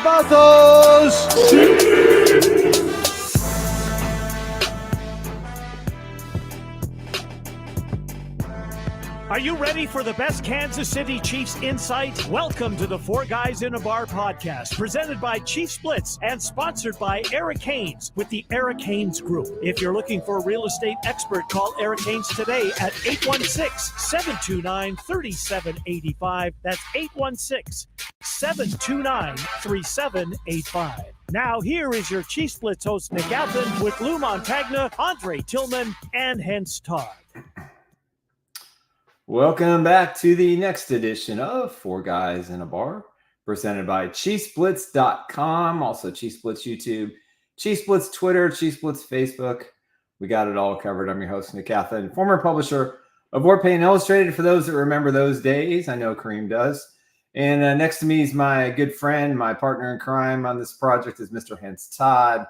about those? Are you ready for the best Kansas City Chiefs insight? Welcome to the Four Guys in a Bar podcast, presented by Chiefs Blitz and sponsored by Eric Haynes with the Eric Haynes Group. If you're looking for a real estate expert, call Eric Haynes today at 816-729-3785. That's 816-729-3785. Now, here is your Chiefs Blitz host, Nick Athan, with Lou Montagna, Tillman, and Hense Todd. Welcome back to the next edition of Four Guys in a Bar, presented by ChiefsBlitz.com, also Chiefs Blitz YouTube, Chiefs Blitz Twitter, Chiefs Blitz Facebook. We got it all covered. I'm your host, Nick Athan, former publisher of Warpaint Illustrated, for those that remember those days. I know Kareem does. And next to me is my good friend, my partner in crime on this project is Mr. Hense Todd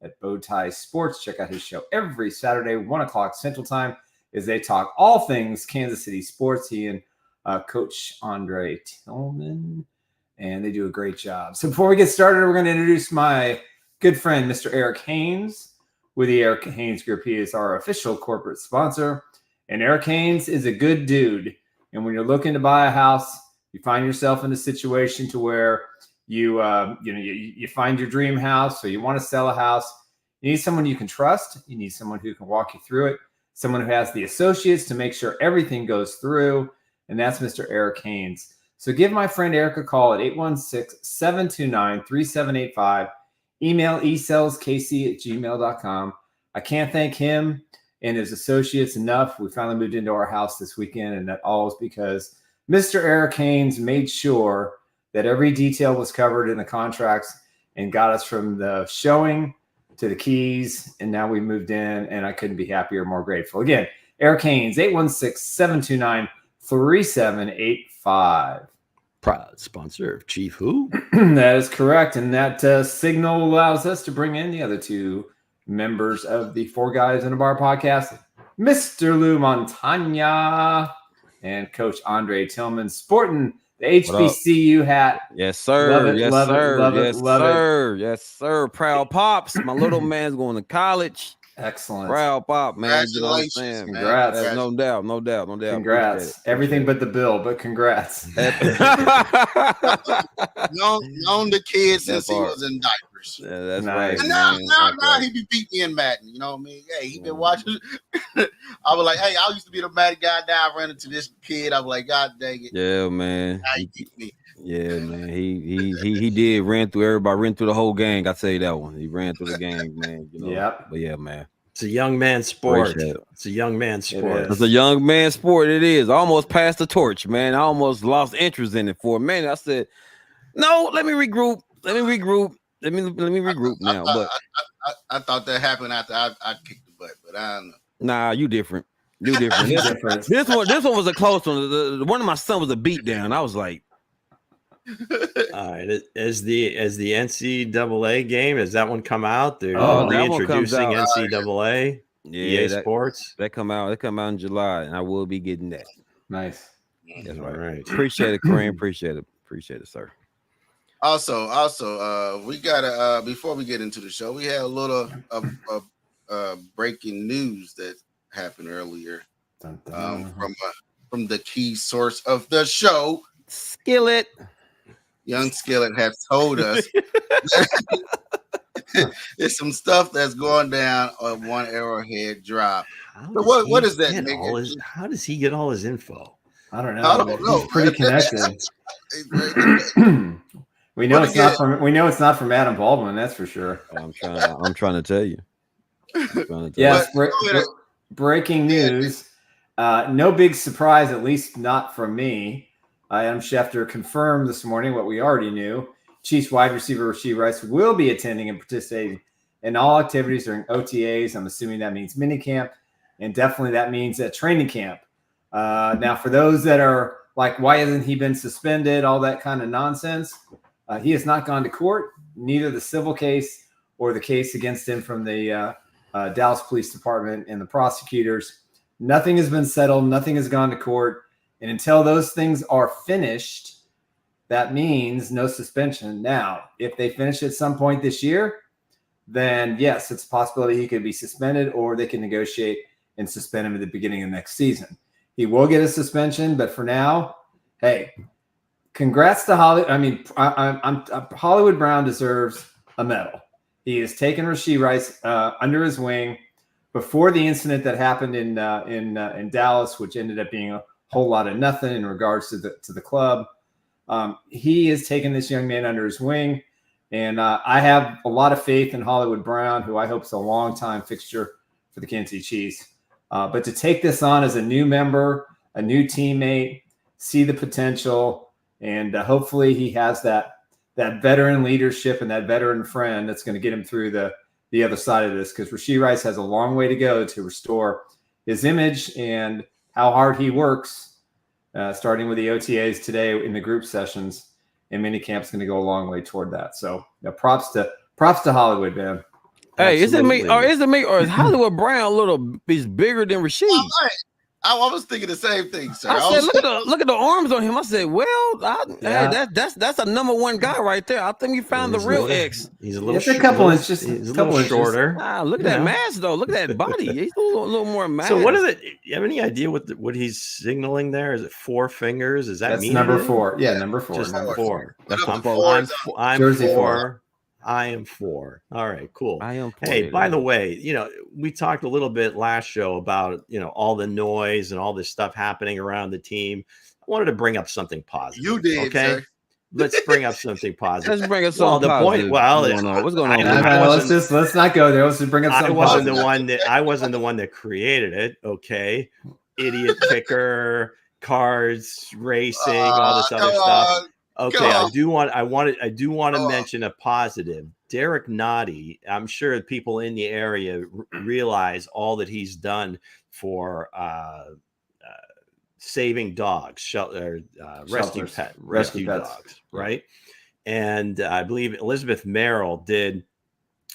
at Bowtie Sports. Check out his show every Saturday, 1 o'clock Central Time, as they talk all things Kansas City sports. He and Coach Andre Tillman, and they do a great job. So before we get started, we're going to introduce my good friend, Mr. Eric Haynes, with the Eric Haynes Group. He is our official corporate sponsor, and Eric Haynes is a good dude. And when you're looking to buy a house, you find yourself in a situation to where you find your dream house, or you want to sell a house. You need someone you can trust. You need someone who can walk you through it. Someone who has the associates to make sure everything goes through, and that's Mr. Eric Haynes. So give my friend Eric a call at 816-729-3785. Email esaleskc@gmail.com. I can't thank him and his associates enough. We finally moved into our house this weekend, and that all is because Mr. Eric Haynes made sure that every detail was covered in the contracts and got us from the showing to the keys, and now we moved in, and I couldn't be happier or more grateful. Again, Eric Haynes, 816-729-3785. Proud sponsor of Chief Who? That is correct, and that signal allows us to bring in the other two members of the Four Guys in a Bar podcast, Mr. Lou Montagna and Coach Andre Tillman, sporting the HBCU hat. Yes, sir. Love it, yes, love sir. it, love yes, it, love sir. It. Yes, sir. Proud pops. My little man's going to college. Excellent. Proud pop, man. Congratulations. You know what I'm saying? Congrats. No doubt. Congrats. Everything but the bill, but congrats. known the kid since he was in diapers. Yeah, that's nice. right. And now he be beating me in Madden. You know what I mean? Hey, he been watching. I was like, hey, I used to be the Madden guy. Now I ran into this kid. I was like, God dang it. Yeah, man. Now he beat me. Yeah, man. He did ran through everybody, ran through the whole gang. I tell you that one. He ran through the gang, man. You know? Yep. But yeah, man. It's a young man's sport. Appreciate it. It's a young man's sport. It's a young man's sport. It is. I almost passed the torch, man. I almost lost interest in it for a minute. I said, no, let me regroup. Let me regroup now. But I thought that happened after I kicked the butt, but I don't know. Nah, you different. This one was a close one. The one of my son was a beatdown. I was like, all right. As the NCAA game, has that one come out? They're that one reintroducing comes out. NCAA. EA Sports. That come out in July, and I will be getting that. Nice. That's All right. Appreciate it, Kareem. Appreciate it, sir. Also, we gotta before we get into the show, we had a little breaking news that happened earlier from the key source of the show, Skillet. Young Skillet has told us there's some stuff that's going down on One Arrowhead Drop. So what is that? How does he get all his info? I don't know. I don't know. He's pretty connected. We know it's not from Adam Baldwin. That's for sure. I'm trying to tell you. Yes. Breaking news. No big surprise, at least not from me. Adam Schefter confirmed this morning what we already knew. Chiefs wide receiver Rashee Rice will be attending and participating in all activities during OTAs. I'm assuming that means minicamp, and definitely that means training camp. Now, for those that are like, why hasn't he been suspended? All that kind of nonsense. He has not gone to court, neither the civil case or the case against him from the Dallas Police Department and the prosecutors. Nothing has been settled. Nothing has gone to court. And until those things are finished, that means no suspension. Now, if they finish at some point this year, then yes, it's a possibility he could be suspended, or they can negotiate and suspend him at the beginning of next season. He will get a suspension, but for now, hey, congrats to Hollywood. I mean, Hollywood Brown deserves a medal. He has taken Rashee Rice under his wing before the incident that happened in Dallas, which ended up being a whole lot of nothing in regards to the club. He has taken this young man under his wing, and I have a lot of faith in Hollywood Brown, who I hope is a long-time fixture for the Kansas City Chiefs. But to take this on as a new member, a new teammate, see the potential, and hopefully he has that veteran leadership and that veteran friend that's going to get him through the other side of this, because Rashee Rice has a long way to go to restore his image, and how hard he works, starting with the OTAs today in the group sessions, and minicamp is going to go a long way toward that. So props to Hollywood, man. Hey, is it me, or is Hollywood Brown a little bit bigger than Rashee? I was thinking the same thing, sir. I said, look at the arms on him. I said, hey, that's a number one guy right there. I think we found the real X. He's a little. It's a couple inches. He's a little shorter. Look at that mass, though. Look at that body. He's a little more mass. So what is it? You have any idea what he's signaling there? Is it 4 fingers? Is that that's mean number 4? Yeah, number 4. Just number 4. I'm Jersey 4. I am 4. All right, cool. I am 4. Hey, by the way, we talked a little bit last show about, all the noise and all this stuff happening around the team. I wanted to bring up something positive. You did, okay? sir. Let's bring up something positive. Let's bring up something positive. What's going on? Let's not go there. Let's just bring up something positive. I wasn't the one that created it. Okay, idiot picker, cards, racing, all this other stuff. Okay, I do want to mention a positive. Derek Noddy, I'm sure people in the area realize all that he's done for saving dogs, rescue dogs, right? And I believe Elizabeth Merrill did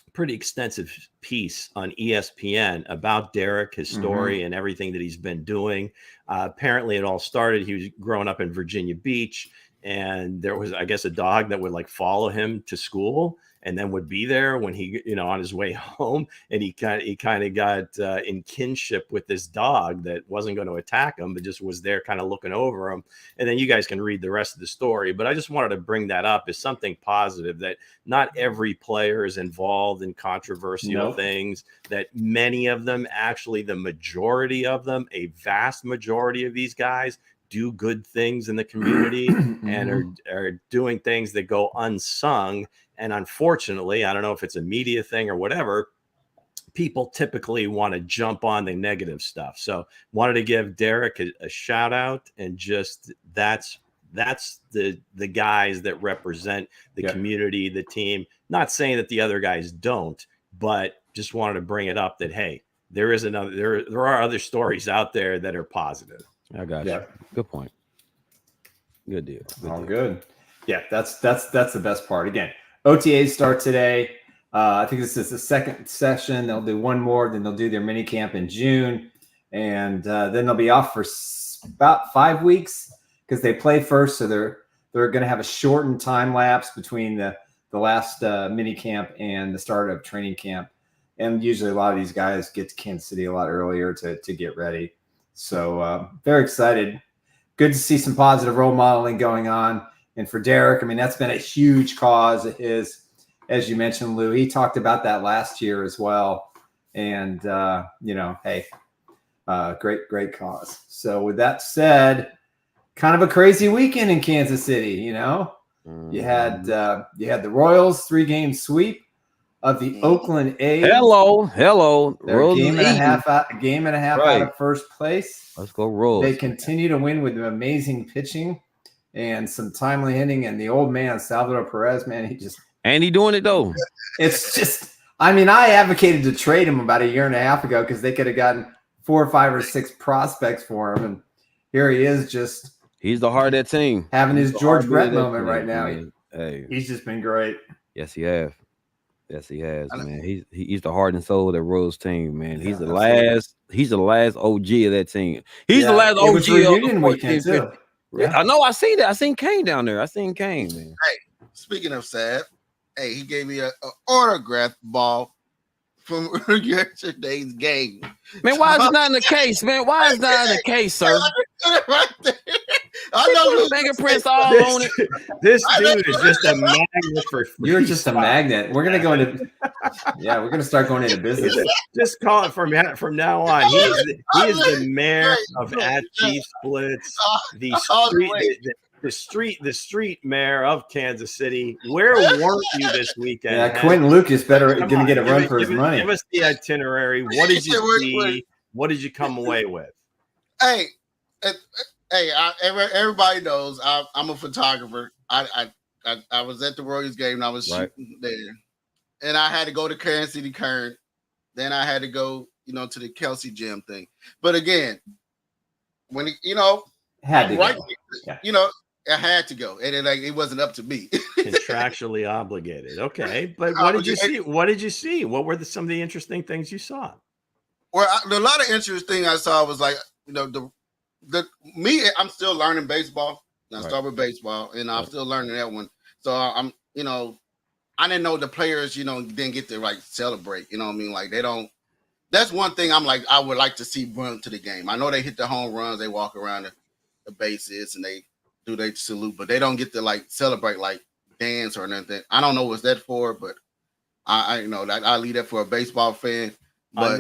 a pretty extensive piece on ESPN about Derek, his story, and everything that he's been doing. Apparently, it all started. He was growing up in Virginia Beach. And there was, I guess, a dog that would follow him to school and then would be there when he, on his way home. And he kind of got in kinship with this dog that wasn't going to attack him, but just was there kind of looking over him. And then you guys can read the rest of the story. But I just wanted to bring that up as something positive, that not every player is involved in controversial things, that many of them, actually the majority of them, a vast majority of these guys, do good things in the community and are doing things that go unsung. And unfortunately, I don't know if it's a media thing or whatever, people typically want to jump on the negative stuff. So wanted to give Derek a shout out, and just that's the guys that represent the community, the team. Not saying that the other guys don't, but just wanted to bring it up that, hey, there are other stories out there that are positive. I got you. Good point. Good deal. Good. Yeah, that's the best part. Again, OTAs start today. I think this is the second session. They'll do one more, then they'll do their mini camp in June, and then they'll be off for about 5 weeks because they play first. So they're going to have a shortened time lapse between the last mini camp and the start of training camp. And usually a lot of these guys get to Kansas City a lot earlier to get ready. So very excited. Good to see some positive role modeling going on. And for Derek, I mean, that's been a huge cause of his, as you mentioned, Lou. He talked about that last year as well. And, hey, great cause. So with that said, kind of a crazy weekend in Kansas City, You had the Royals 3-game sweep of the Oakland A's. Hello. They're game and a half out of first place. Let's go Royals. They continue to win with amazing pitching and some timely hitting. And the old man, Salvador Perez, man, he doing it though. It's just, I mean, I advocated to trade him about a year and a half ago because they could have gotten 4 or 5 or 6 prospects for him. And here he is, he's the heart of that team. Having his George Brett moment right now. He's just been great. Yes, he has. Yes, he has, man. He's the heart and soul of that Royals team, man. He's the last OG of that team. He's the last OG reunion weekend too. Yeah. I know. I seen that. I seen Kane down there. I seen Kane, man. Hey, speaking of Sav, hey, he gave me an autograph ball from yesterday's game. Man, why is it not in the case, man? Why is it not in the case, sir? Right there. I know fingerprints all on it. This dude is just a magnet for. You're just a magnet. We're gonna go into. Yeah, we're gonna start going into business. Just call it from now on. He is the mayor of at Chiefs Blitz, the street mayor of Kansas City. Where weren't you this weekend? Yeah, Quentin Lucas going to get a run for his money. Give us the itinerary. What did you see? What did you come away with? Hey, everybody knows I'm a photographer. I was at the Royals game and I was shooting there, and I had to go to Kansas City Current. Then I had to go, to the Kelce Jam thing. But again, when had to go. Yeah. I had to go, and it wasn't up to me. Contractually obligated. Okay, but what did you see? What did you see? What were some of the interesting things you saw? Well, a lot of interesting things I saw was like, I'm still learning baseball. I start with baseball, and I'm still learning that one. So I'm, I didn't know the players, didn't get to celebrate. You know what I mean? Like they don't. That's one thing I'm like I would like to see run to the game. I know they hit the home runs, they walk around the bases, and they do they salute, but they don't get to celebrate, dance or nothing. I don't know what's that for, but I I leave that for a baseball fan. But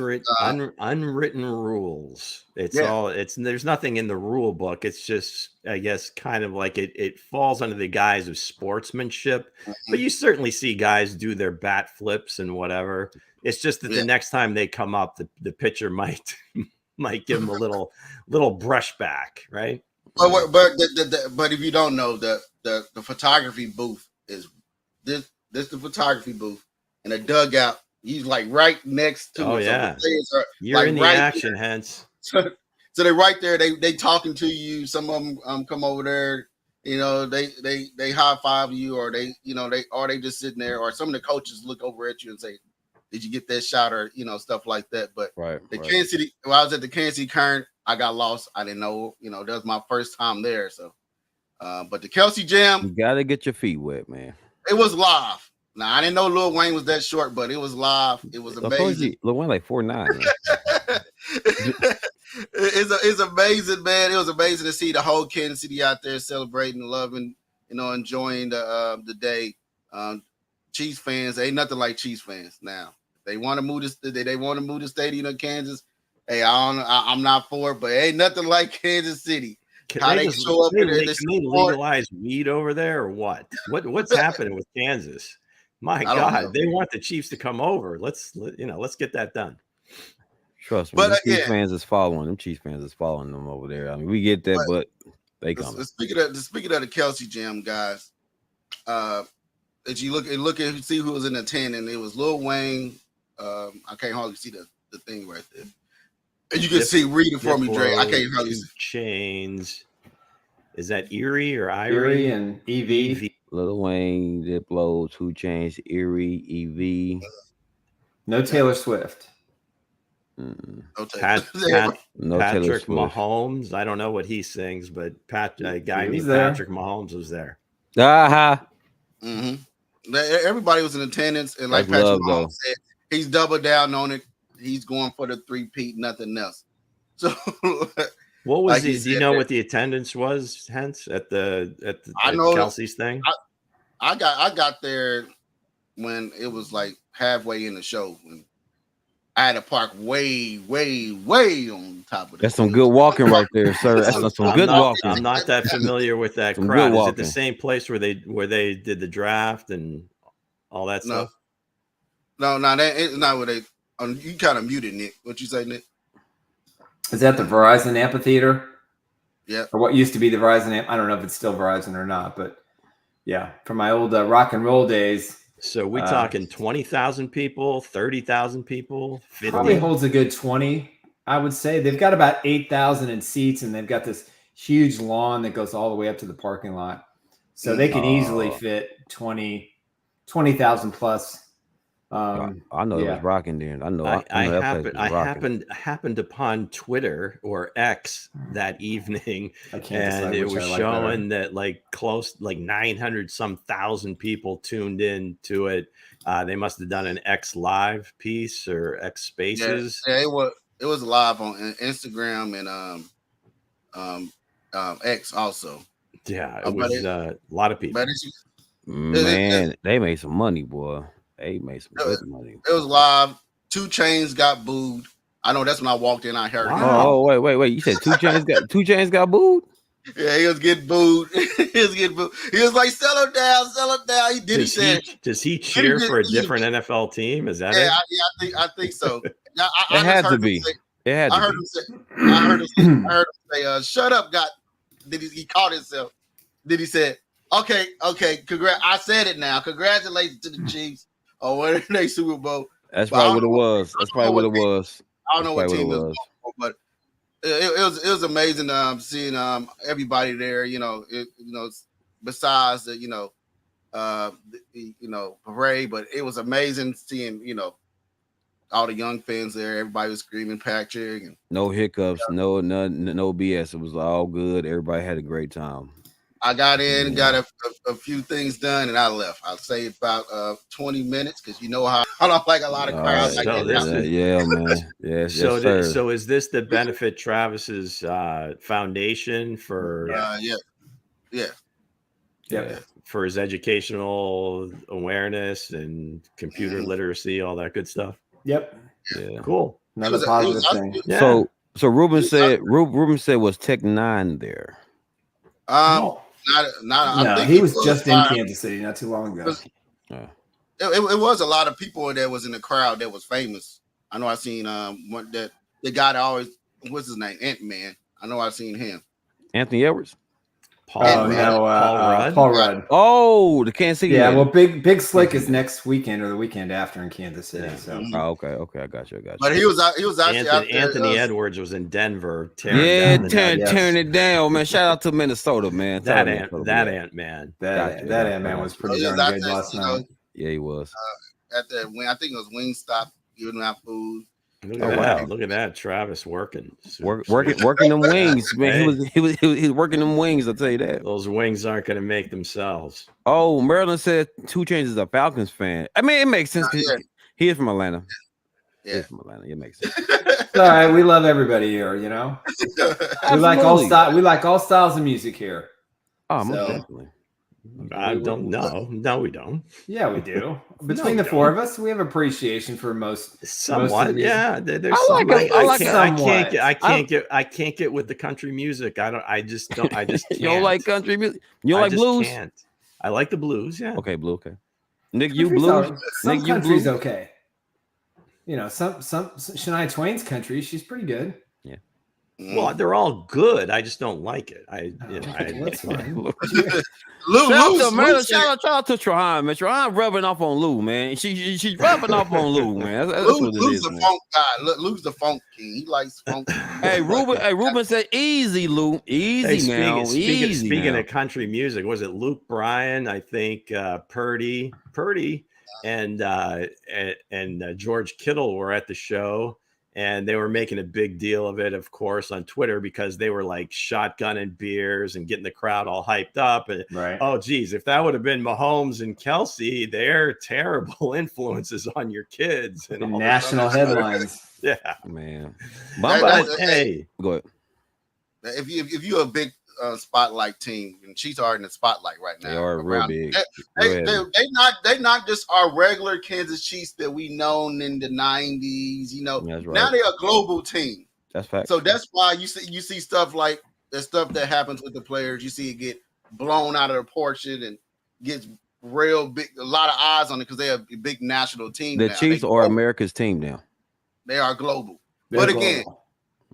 unwritten rules. There's nothing in the rule book. It's just, I guess, kind of like it falls under the guise of sportsmanship. Mm-hmm. But you certainly see guys do their bat flips and whatever. It's just that the next time they come up, the pitcher might give them a little brush back, right? But if you don't know, the photography booth is this the photography booth, and the dugout. He's right next to. Oh yeah, so you're in the action, Hense. So they're right there. They talking to you. Some of them come over there. They high five you, or they just sitting there, or some of the coaches look over at you and say, "Did you get that shot?" Or stuff like that. But Kansas City. When I was at the Kansas City Current, I got lost. I didn't know. That was my first time there. So, but the Kelce Jam, you gotta get your feet wet, man. It was live. Now I didn't know Lil Wayne was that short, but it was live. It was amazing. Lil Wayne 4'9". It's amazing, man. It was amazing to see the whole Kansas City out there celebrating, loving, enjoying the day. Chiefs fans, ain't nothing like Chiefs fans. Now they want to move the stadium to Kansas. Hey, I'm not for it, but ain't nothing like Kansas City. Can they legalize weed over there or what? What's happening with Kansas? My God, they want the Chiefs to come over. Let's get that done. Trust me, but Chiefs fans is following them. Chiefs fans is following them over there. I mean, we get that, but they come. Speaking of the Kelce Jam, guys, if you look and see who was in attendance, it was Lil Wayne. I can't hardly see the thing right there. And you can see read it for me, Dre. I can't hardly see. Chains. Is that Erie or Erie and EV? Lil Wayne, Diplo, 2 Chainz, Erie, EV. No Taylor Swift. Patrick Mahomes. I don't know what he sings, but a guy named Patrick Mahomes was there. Mm-hmm. Everybody was in attendance, and like Patrick Mahomes said, he's doubled down on it. He's going for the 3-peat, nothing else. So, what was do you know what the attendance was, Hense, at the Kelce's thing? I got there when it was halfway in the show. When I had to park way on top of that. That's some good walking right there, sir. That's some good walking. I'm not that familiar with that crowd. Is it the same place where they did the draft and all that stuff? No, it's not where they. You kind of muted, Nick. What you say, Nick? Is that the Verizon Amphitheater? Yeah. Or what used to be the Verizon I don't know if it's still Verizon or not, but yeah, from my old rock and roll days. So we talking 20,000 people, 30,000 people, 50? Probably holds a good 20, I would say. They've got about 8,000 in seats, and they've got this huge lawn that goes all the way up to the parking lot. So they can easily fit 20,000 plus I know it was rocking then. I know. I happened upon Twitter or X that evening, and it was showing that like 900 some thousand people tuned in to it. They must have done an X Live piece or X Spaces. Yeah, it was live on Instagram and X also. Yeah, it was a lot of people. But they made some money, boy. They made some good money. It was live. 2 Chainz got booed. I know that's when I walked in. I heard. Oh, wait! You said 2 Chainz got booed? Yeah, he was getting booed. He was like, "Sell him down." He did. Does he cheer for a different NFL team? Is that it? Yeah, I think so. It had to be. I heard him say, "Shut up, God." He caught himself. Then he said, "Okay, congrats." I said it now. Congratulations to the Chiefs on winning their Super Bowl. That's probably what it was. I don't know what team it was, but it was amazing seeing everybody there. Besides the parade, but it was amazing seeing all the young fans there. Everybody was screaming Patrick. And, no hiccups, no BS. It was all good. Everybody had a great time. I got in, got a few things done, and I left. I'll say about 20 minutes because how I don't like a lot of crowds. Right. Yeah, man. Yes, so is this to benefit Travis's foundation for? Yeah. For his educational awareness and computer literacy, all that good stuff. Yep. Yeah. Cool. Another positive thing. Yeah. So Ruben said was Tech 9 there. No, he was just in Kansas City not too long ago. It was a lot of people that was in the crowd that was famous. I know I seen the guy that always, what's his name, Ant-Man. I know I've seen him. Anthony Edwards. Paul Rudd. Paul Rudd. Oh, the Kansas City. Yeah, well, Big Slick is next weekend or the weekend after in Kansas City. Yeah. So. Okay, I got you. But he was actually out there. Anthony Edwards was in Denver. Tearing it down, man. Shout out to Minnesota, man. That Ant-Man. That Ant-Man was pretty darn good last night. Yeah, he was. At the I think it was Wingstop giving out food. Look at that, Travis working them wings, man. He was working them wings. I'll tell you that. Those wings aren't going to make themselves. Oh, Maryland said 2 Chainz is a Falcons fan. I mean, it makes sense. He is from Atlanta. Yeah, he's from Atlanta. It makes sense. It's all right. We love everybody here. We like all styles of music here. Oh, most definitely. I don't know. No, we don't. Yeah, we do. Between the four of us, we have appreciation for most. Somewhat, yeah. There's I can't get with the country music. I just can't. You don't like country music? You don't like blues? Can't. I like the blues. Yeah. Okay, blue. Okay. Nick, you blues? Some country's okay. Some Shania Twain's country, she's pretty good. Yeah. Well, they're all good. I just don't like it. That's fine. Shout out to Trahan, man. Trahan rubbing off on Lou, man. She's rubbing off on Lou, man. That's what it Lou's is, the man. funk guy. Lou's the funk king. He likes funk. Ruben said, "Easy, Lou. Easy now. Speaking of country music, was it Luke Bryan? I think Purdy, and George Kittle were at the show. And they were making a big deal of it, of course, on Twitter because they were like shotgunning beers and getting the crowd all hyped up. And oh, geez, if that would have been Mahomes and Kelce, they're terrible influences on your kids and all national headlines. Yeah, man. Hey, go ahead. If you're a big spotlight team, and Chiefs are in the spotlight right now. They are real big. They not just our regular Kansas Chiefs that we known in the 90s. That's right. Now they're a global team. That's fact. So that's why you see stuff like the stuff that happens with the players. You see it get blown out of proportion and gets real big. A lot of eyes on it because they're a big national team. The Chiefs are America's team now. They are global. But again.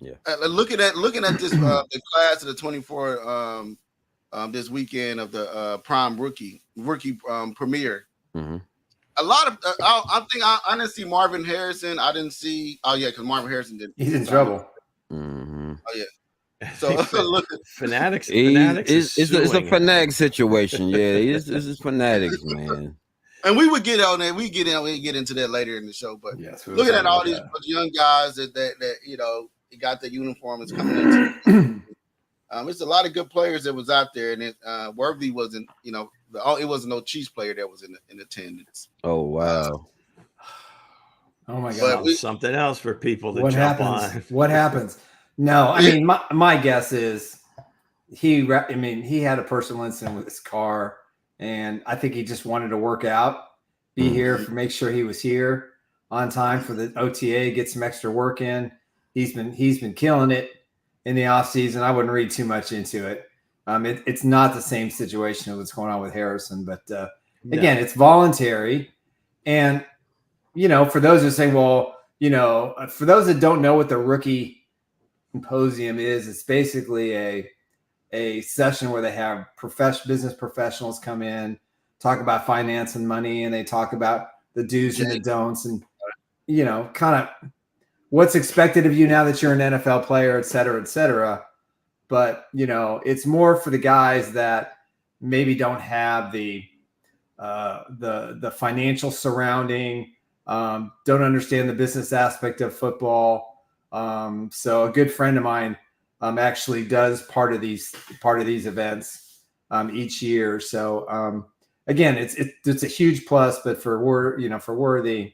Yeah. Looking at this the class of the 24 this weekend of the prime rookie premiere. Mm-hmm. A lot of I think I didn't see Marvin Harrison. I didn't see because Marvin Harrison didn't. He's in trouble. Mm-hmm. Oh yeah. So look, Fanatics. It's a fanatic situation. Yeah, it's Fanatics, man. And we would get on that. We get into that later in the show. But yes, looking at all these young guys that you know got the uniforms coming into. It's a lot of good players that was out there, and Worthy wasn't. You know, it wasn't no Chiefs player that was in attendance. Oh wow. Oh my God! Something else for people to jump on. What happens? No, I mean my guess is he had a personal incident with his car, and I think he just wanted to work out, be here, make sure he was here on time for the OTA, get some extra work in. He's been killing it in the offseason. I wouldn't read too much into it. It's not the same situation as what's going on with Harrison, but again, it's voluntary, and. You know, for those who say, well, you know, for those that don't know what the rookie symposium is, it's basically a session where they have business professionals come in, talk about finance and money, and they talk about the do's and the don'ts, and you know, kind of what's expected of you now that you're an NFL player, et cetera, et cetera. But you know, it's more for the guys that maybe don't have the financial surrounding. Don't understand the business aspect of football. So a good friend of mine actually does part of these events each year. So again, it's a huge plus. But for Worthy,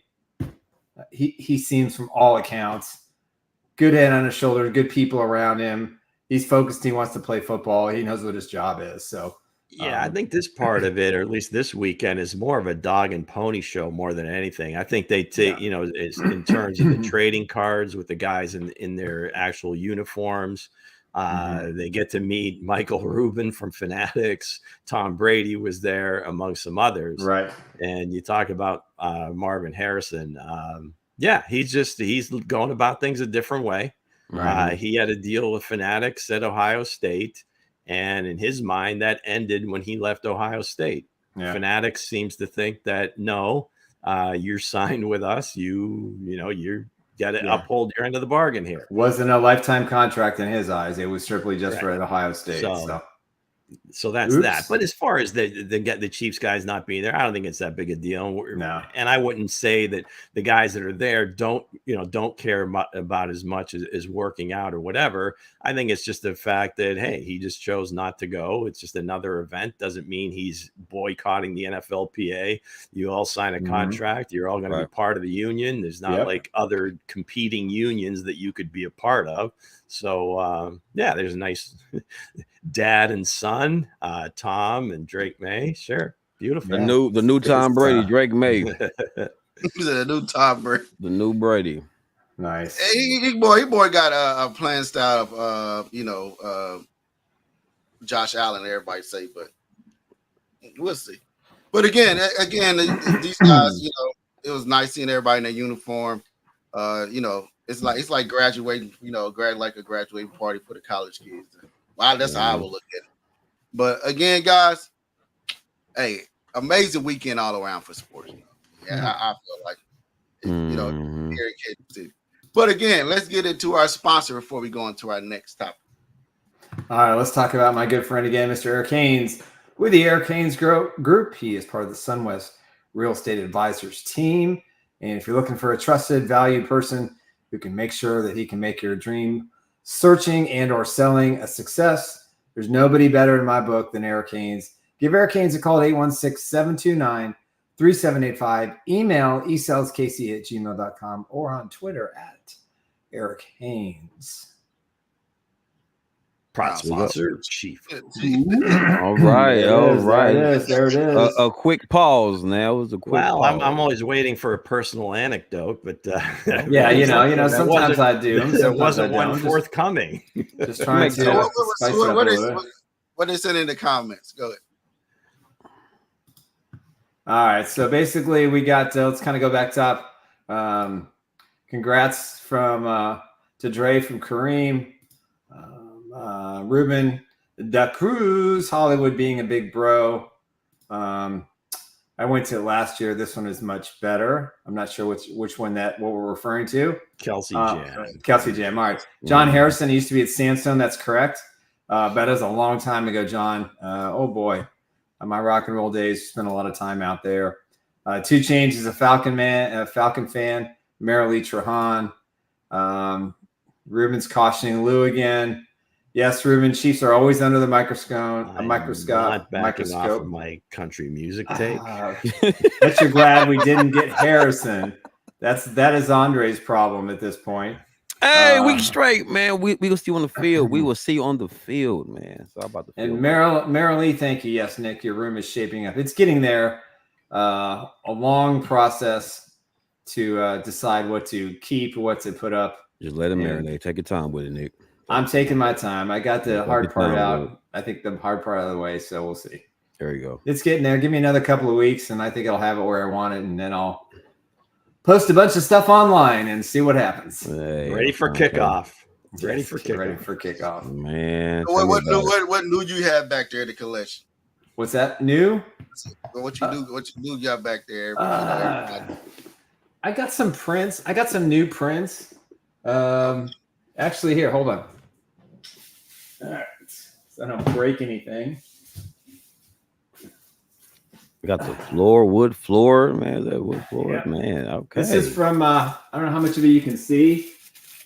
he seems from all accounts good head on his shoulder, good people around him. He's focused. He wants to play football. He knows what his job is. So. Yeah, I think this part of it, or at least this weekend, is more of a dog and pony show more than anything. I think they take, you know, in terms of the trading cards with the guys in their actual uniforms. They get to meet Michael Rubin from Fanatics. Tom Brady was there, among some others. Right. And you talk about Marvin Harrison. He's going about things a different way. Right. He had a deal with Fanatics at Ohio State. And in his mind, that ended when he left Ohio State. Yeah. Fanatics seems to think that, no, you're signed with us. You got to uphold your end of the bargain here. Wasn't a lifetime contract in his eyes. It was strictly just for Ohio State. So that's that. But as far as the Chiefs guys not being there, I don't think it's that big a deal. No. And I wouldn't say that the guys that are there don't care about as much as working out or whatever. I think it's just the fact that, hey, he just chose not to go. It's just another event. Doesn't mean he's boycotting the NFLPA. You all sign a contract. You're all going to be part of the union. There's not like other competing unions that you could be a part of. So, there's a nice dad and son, Tom and Drake May. Sure. Beautiful. The new Tom Brady, Drake May. The new Tom Brady. The new Brady. Nice. He boy got a playing style of, Josh Allen, everybody say, but we'll see. But again, these guys, you know, it was nice seeing everybody in their uniform. It's like graduating, like a graduating party for the college kids. Wow, that's how I would look at it. But again, guys, hey, amazing weekend all around for sports. Yeah, I feel like very Kansas. But again, let's get into our sponsor before we go into our next topic. All right, let's talk about my good friend again, Mr. Eric Haynes. With the Eric Haynes Group, he is part of the SunWest Real Estate Advisors team. And if you're looking for a trusted, valued person who can make sure that he can make your dream searching and or selling a success, there's nobody better in my book than Eric Haynes. Give Eric Haynes a call at 816-729-3785. Email esaleskc@gmail.com or on Twitter at Eric Haynes. Proud sponsor, Chief. All right. There it is. A quick pause now. It was a quick pause. I'm always waiting for a personal anecdote, but sometimes I do. There wasn't one forthcoming. Just trying to spice it up a little bit. What they said in the comments. Go ahead. All right. So basically, we got. Let's kind of go back top. Congrats to Dre from Kareem. Ruben Da Cruz, Hollywood being a big bro. I went to it last year. This one is much better. I'm not sure which one what we're referring to. Kelce Jam. Kelce Jam. All right. John Harrison used to be at Sandstone. That's correct. That is a long time ago, John. Oh boy. My rock and roll days, spent a lot of time out there. 2 Chainz is a Falcon fan. Marilee Trahan. Ruben's cautioning Lou again. Yes, Ruben. Chiefs are always under the microscope. Not backing off of my country music take. But you're glad we didn't get Harrison. That is Andre's problem at this point. Hey, we straight, man. We will see you on the field. We will see you on the field, man. So about the field. And Marilee, thank you. Yes, Nick, your room is shaping up. It's getting there. A long process to decide what to keep, what to put up. Just let it marinate. Take your time with it, Nick. I'm taking my time. I got the hard part out. I think the hard part out of the way, so we'll see. There you go. It's getting there. Give me another couple of weeks, and I think I'll have it where I want it, and then I'll post a bunch of stuff online and see what happens. Hey, ready for kickoff. Ready for kickoff, man. So what new you have back there at the collection? What's that new? What you got back there? I got some prints. I got some new prints. Actually, here, hold on. All right, so I don't break anything. We got the wood floor, man. That wood floor, man. Okay. This is from I don't know how much of it you can see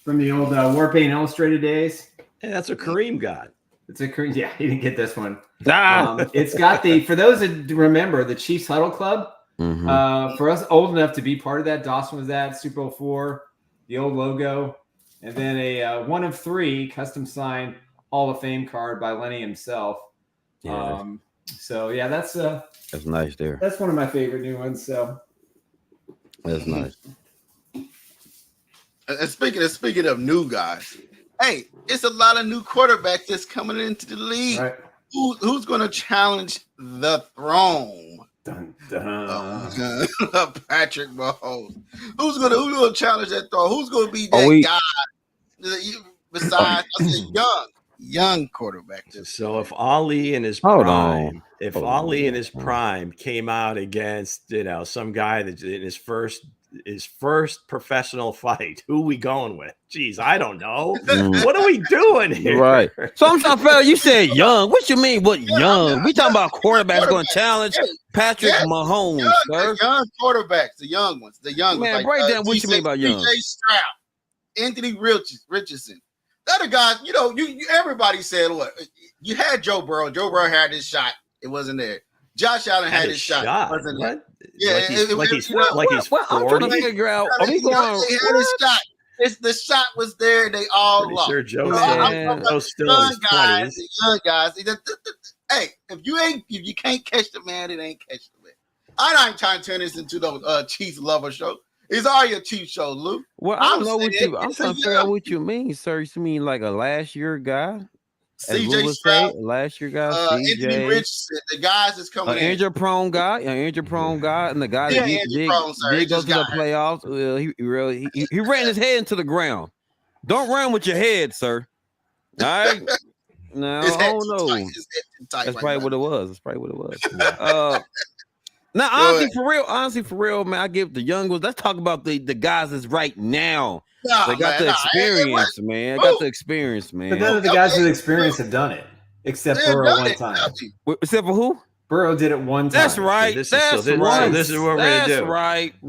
from the old Warpaint Illustrated days. Hey, that's what Kareem got. It's a Kareem. Yeah, he didn't get this one. It's got for those that remember the Chiefs Huddle Club. Mm-hmm. For us old enough to be part of that, Dawson was at Super Bowl 4, the old logo, and then a 1 of 3 custom signed Hall of Fame card by Lenny himself. Yeah. So yeah, that's nice there. That's one of my favorite new ones. So that's nice. And speaking of new guys, hey, it's a lot of new quarterbacks that's coming into the league. Right. Who's going to challenge the throne? Dun, dun. Patrick Mahomes. Who's gonna challenge that throne? Who's gonna be that guy besides young quarterback? So if Ali in his prime, came out against some guy that's in his first professional fight, who we going with? Jeez, I don't know. What are we doing here? Right. So I'm trying to figure out, you said young. What you mean? What young? We talking about quarterbacks going to challenge Patrick Mahomes, sir. Young quarterbacks, the young ones. Man, break down what you mean by young. DJ Stroud, Anthony Richardson. The other guys, you everybody said what? You had Joe Burrow. Joe Burrow had his shot. It wasn't there. Josh Allen had his shot. Wasn't there. Yeah, he's 40. I'm trying to figure out. Are we going? Had his shot. The shot was there. They all lost. Sure, Joe's still in his 20s. Young guys. Hey, if you can't catch the man, it ain't catch the man. I'm not trying to turn this into the Chiefs lover show. It's already a Chiefs show, Lou. Well, I don't know what I'm trying to figure out what you mean, sir. You mean like a last year guy? CJ Stroud, last year guy, Anthony Richardson, the guys that's coming in. Injury prone guy, and the guy that did go to the playoffs. Well, he ran his head into the ground. Don't run with your head, sir. All right. No, I don't know. That's probably what it was. Now, honestly, for real, man, I give the young ones. Let's talk about the guys that's right now. They got the experience, man. But none of the guys with experience have done it, except Burrow one time. Except for who? Burrow did it one time. That's right. This is what we're going to do.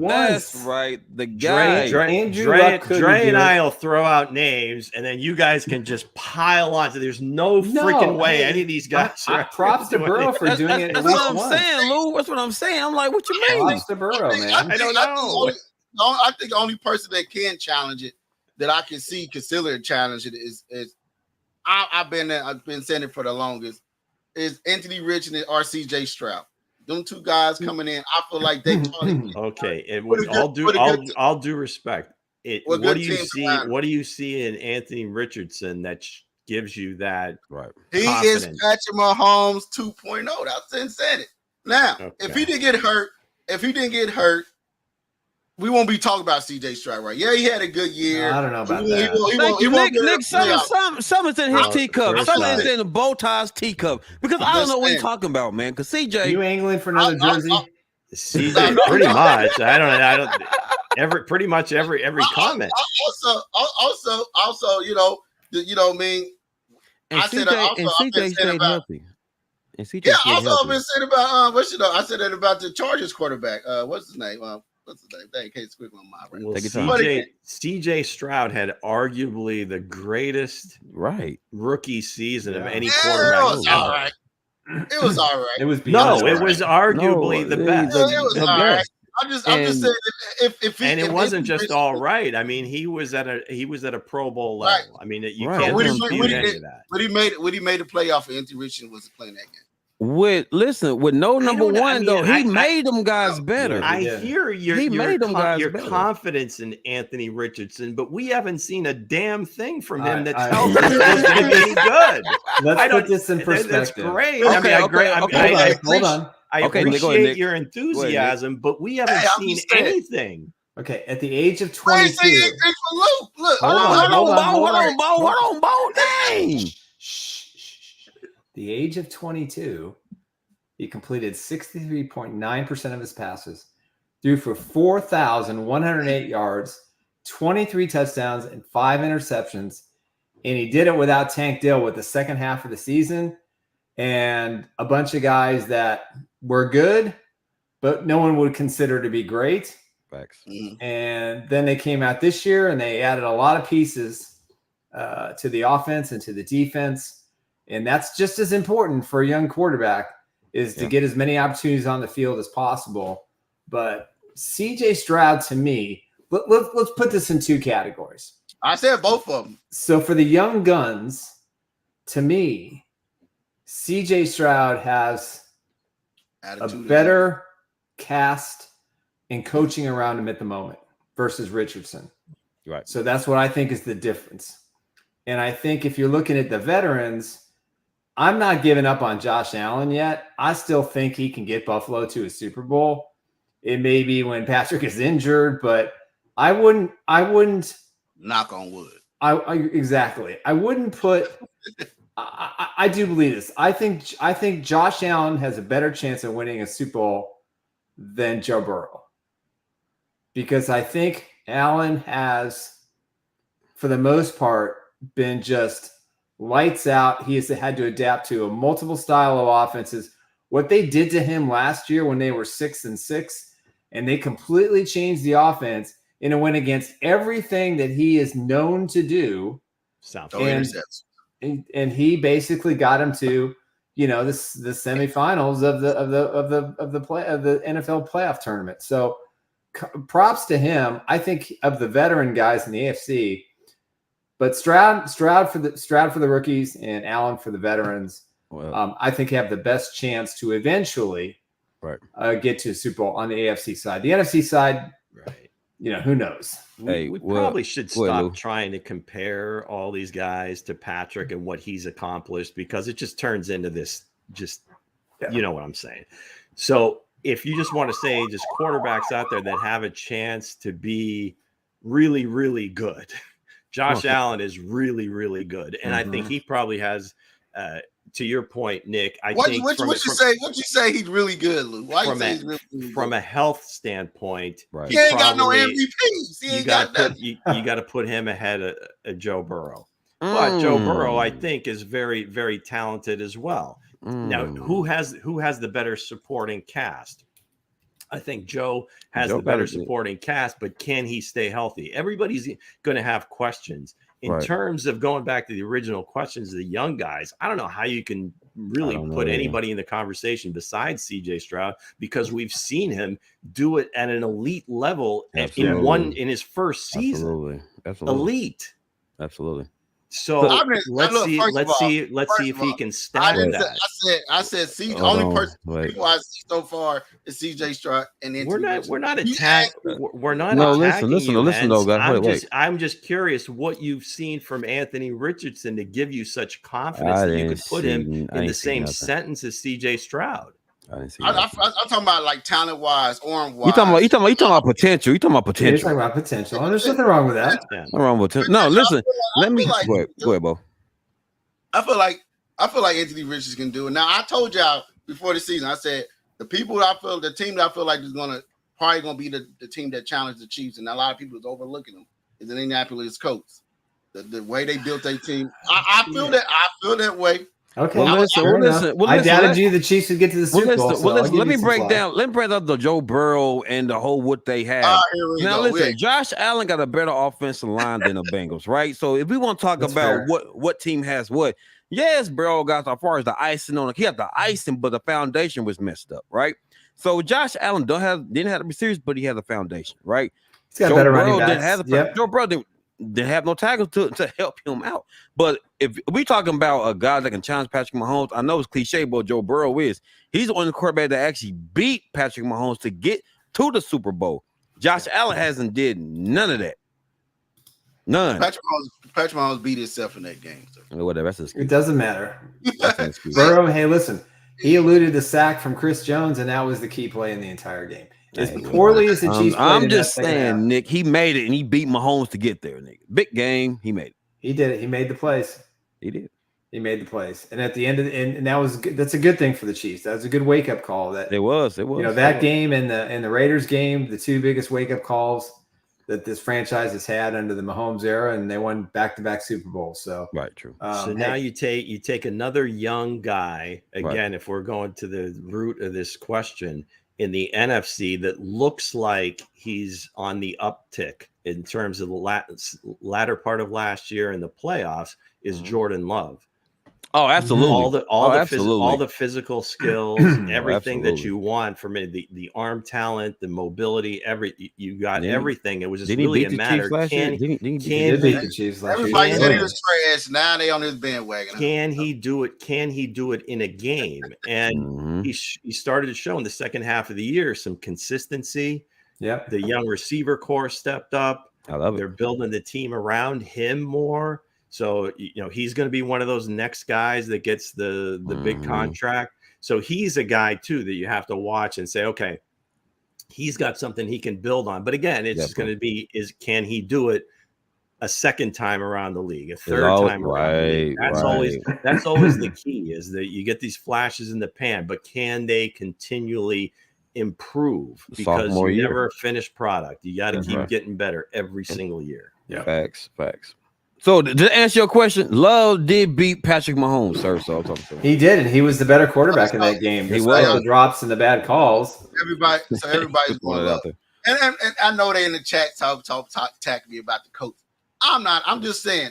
That's right. The guy. Dre and I will throw out names, and then you guys can just pile on. So there's no freaking way any of these guys are. Props to Burrow for doing it. That's what I'm saying, Lou. That's what I'm saying. I'm like, what you mean? Props to Burrow, man. I don't know. I think the only person that can challenge it, that I can see consider challenge it, is I've been saying it for the longest, is Anthony Richardson or CJ Stroud. Them two guys coming in, I feel like they okay. And with all due respect, what do you see in Anthony Richardson that gives you that He confidence? is Patrick Mahomes 2.0. That's insane. Now, if he didn't get hurt, we won't be talking about CJ Stroud, right? Yeah, he had a good year. I don't know about that. Nick, something's in his teacup. Something's in the bow ties teacup. Because I don't know what he's talking about, man. Because CJ, you angling for another jersey? CJ, pretty much. I don't. Pretty much every comment. Also, you know what I mean. And CJ stayed healthy. And CJ yeah, also I've been saying about I said that about the Chargers quarterback. What's his name? Dang, can't quick on my right. Well, CJ Stroud had arguably the greatest rookie season of any quarterback. It was all right. It was all right. It was it was arguably the best. It was all right. I'm just saying if it wasn't just all right. I mean, he was at a Pro Bowl level. Right. I mean, you can't dispute any of that. When he made the playoff, and Anthony Richardson wasn't playing that game. With no number one though, he made them guys better. I hear your confidence in Anthony Richardson, but we haven't seen a damn thing from him that tells us he's going to be good. Let's put this in perspective. That's great. Hold on. I appreciate your enthusiasm, but we haven't seen anything. Okay, at the age of 22. Look, hold on, Bo. Dang. The age of 22, he completed 63.9% of his passes, threw for 4,108 yards, 23 touchdowns, and 5 interceptions. And he did it without Tank Dell with the second half of the season and a bunch of guys that were good, but no one would consider to be great. Facts. And then they came out this year and they added a lot of pieces to the offense and to the defense. And that's just as important for a young quarterback is to get as many opportunities on the field as possible. But CJ Stroud, to me, let's put this in 2 categories. I said both of them. So for the young guns, to me, CJ Stroud has a better cast and coaching around him at the moment versus Richardson. Right. So that's what I think is the difference. And I think if you're looking at the veterans, I'm not giving up on Josh Allen yet. I still think he can get Buffalo to a Super Bowl. It may be when Patrick is injured, but I wouldn't knock on wood. Exactly. I wouldn't put I do believe this. I think Josh Allen has a better chance of winning a Super Bowl than Joe Burrow. Because I think Allen has, for the most part, been just lights out. He has had to adapt to a multiple style of offenses. What they did to him last year when they were 6-6, and they completely changed the offense, and it went against everything that he is known to do. And he basically got him to, the semifinals of the NFL playoff tournament. So props to him. I think of the veteran guys in the AFC. But Stroud for the rookies and Allen for the veterans, I think have the best chance to eventually get to a Super Bowl on the AFC side. The NFC side, who knows? We probably should stop trying to compare all these guys to Patrick and what he's accomplished, because it just turns into this you know what I'm saying. So if you just want to say just quarterbacks out there that have a chance to be really, really good, Josh Allen is really, really good. And I think he probably has, to your point, Nick, what you say he's really good, Lou? Why you say he's really good? From a health standpoint, he ain't got no MVPs. You got to put him ahead of Joe Burrow. But Joe Burrow, I think, is very, very talented as well. Now, who has the better supporting cast? I think Joe has the better supporting cast, but can he stay healthy? Everybody's going to have questions. In terms of going back to the original questions of the young guys, I don't know how you can really put anybody in the conversation besides CJ Stroud, because we've seen him do it at an elite level in his first season. Absolutely. Elite. Absolutely. So let's see if he can stand that. I said CJ. Only person people I see so far is CJ Stroud, and then we're not attacking. We're not. No, listen, though, guys. I'm just curious what you've seen from Anthony Richardson to give you such confidence that you could put him in the same sentence as CJ Stroud. I'm talking about like talent wise, arm wise. You talking about potential. You're talking about potential. And there's nothing wrong with that. Nothing wrong with potential. No, listen. Let me go ahead, Bo. I feel like Anthony Richardson can do it. Now, I told y'all before the season, I said the team that I feel like is probably gonna be the team that challenged the Chiefs, and a lot of people is overlooking them, is the Indianapolis Colts. The way they built their team, I feel that way. Okay. Well, listen. I doubted you the Chiefs would get to the Super Bowl. Let me break down the Joe Burrow and the whole what they have. Now, listen, Josh Allen got a better offensive line than the Bengals, right? So if we want to talk about what team has what, yes, Burrow got as far as the icing on it. He had the icing, but the foundation was messed up, right? So Josh Allen didn't have the receivers, but he had the foundation, right? He's got better running backs. Joe Burrow didn't have no tackles to help him out. But if we talking about a guy that can challenge Patrick Mahomes, I know it's cliche, but Joe Burrow is. He's the only quarterback that actually beat Patrick Mahomes to get to the Super Bowl. Josh Allen hasn't did none of that. None. Patrick Mahomes beat himself in that game. So. Whatever. It doesn't matter. Burrow, hey, listen. He eluded the sack from Chris Jones, and that was the key play in the entire game. As poorly as the Chiefs played, I'm just saying, Nick, he made it, and he beat Mahomes to get there, Nick. Big game, he made it. He did it. He made the plays. He did. He made the plays, and at the end of and that was good. That's a good thing for the Chiefs. That was a good wake up call. That it was. You know, that game and the Raiders game, the two biggest wake up calls that this franchise has had under the Mahomes era, and they won back-to-back Super Bowls. So right, true. So now you take another young guy again. Right. If we're going to the root of this question in the NFC, that looks like he's on the uptick in terms of the latter part of last year in the playoffs is Jordan Love. Oh, absolutely. All the physical skills, everything that you want from it, the arm talent, the mobility, you got everything. It was just really a matter. Everybody said he was trash. Now they on his bandwagon. Can he do it? Can he do it in a game? And he started to show in the second half of the year some consistency. Yeah, the young receiver core stepped up. I love it. They're building the team around him more. So, you know, he's going to be one of those next guys that gets the big contract. So he's a guy, too, that you have to watch and say, okay, he's got something he can build on. But again, it's going to be can he do it a second time around the league, a third time around the league? That's always the key, is that you get these flashes in the pan, but can they continually improve? Because you never finish product. You got to keep getting better every single year. Yeah. Facts. So to answer your question, Love did beat Patrick Mahomes, sir. So I'm talking to him. He did, and he was the better quarterback in that game. He was the drops and the bad calls. Everybody's going up. And I know they in the chat talk me about the coach. I'm not. I'm just saying.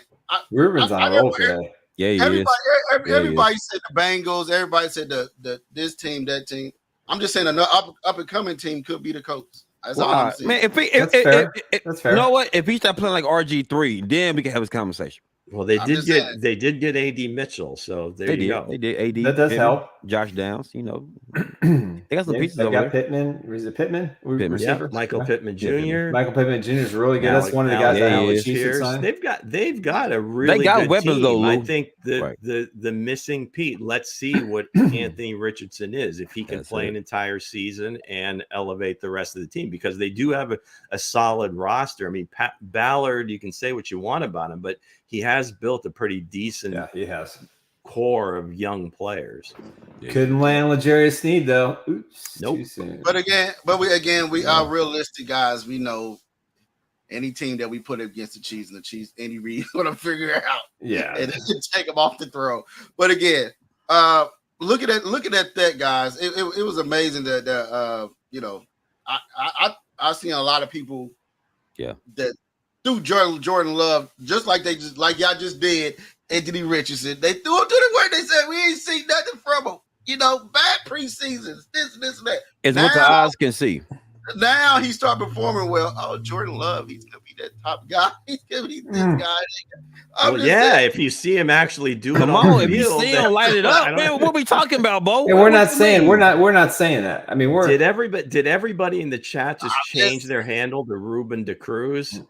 Ruben's on a roll today. Yeah, everybody said the Bengals. Everybody said the this team, that team. I'm just saying another up and coming team could be the Colts. That's all I'm saying. Man, that's fair. You know what? If he start playing like RG3, then we can have this conversation. Well, they did get AD Mitchell, so there you go. They did AD. That does help. Josh Downs, you know, they got some pieces over there. Pittman. Was it Pittman? Yeah, Michael Pittman Jr. Michael Pittman Jr. is really good. That's one of the guys I know the Chiefs signed. They've got a really good weapons team. though, Lou. I think the missing Pete. Let's see what Anthony Richardson is, if he can play an entire season and elevate the rest of the team, because they do have a solid roster. I mean, Pat Ballard, you can say what you want about him, but he has built a pretty decent core of young players. Couldn't land L'Jarius Sneed though. Oops, nope. Too soon. But we are realistic guys. We know any team that we put against the Chiefs, Andy Reid is gonna figure it out. Yeah, and take them off the throw. But again, looking at that, guys, it was amazing that you know, I seen a lot of people that threw Jordan Love just like y'all just did Anthony Richardson. They threw him to the word. They said we ain't seen nothing from him. You know, bad preseasons, this and that. It's what the eyes can see. Now he started performing well. Oh, Jordan Love, he's gonna be that top guy. He's gonna be this guy. If you see him actually do it, if you see him light it up, man, what we talking about, Bo? Yeah, we're not saying that. I mean, did everybody in the chat just change their handle to Ruben DeCruz?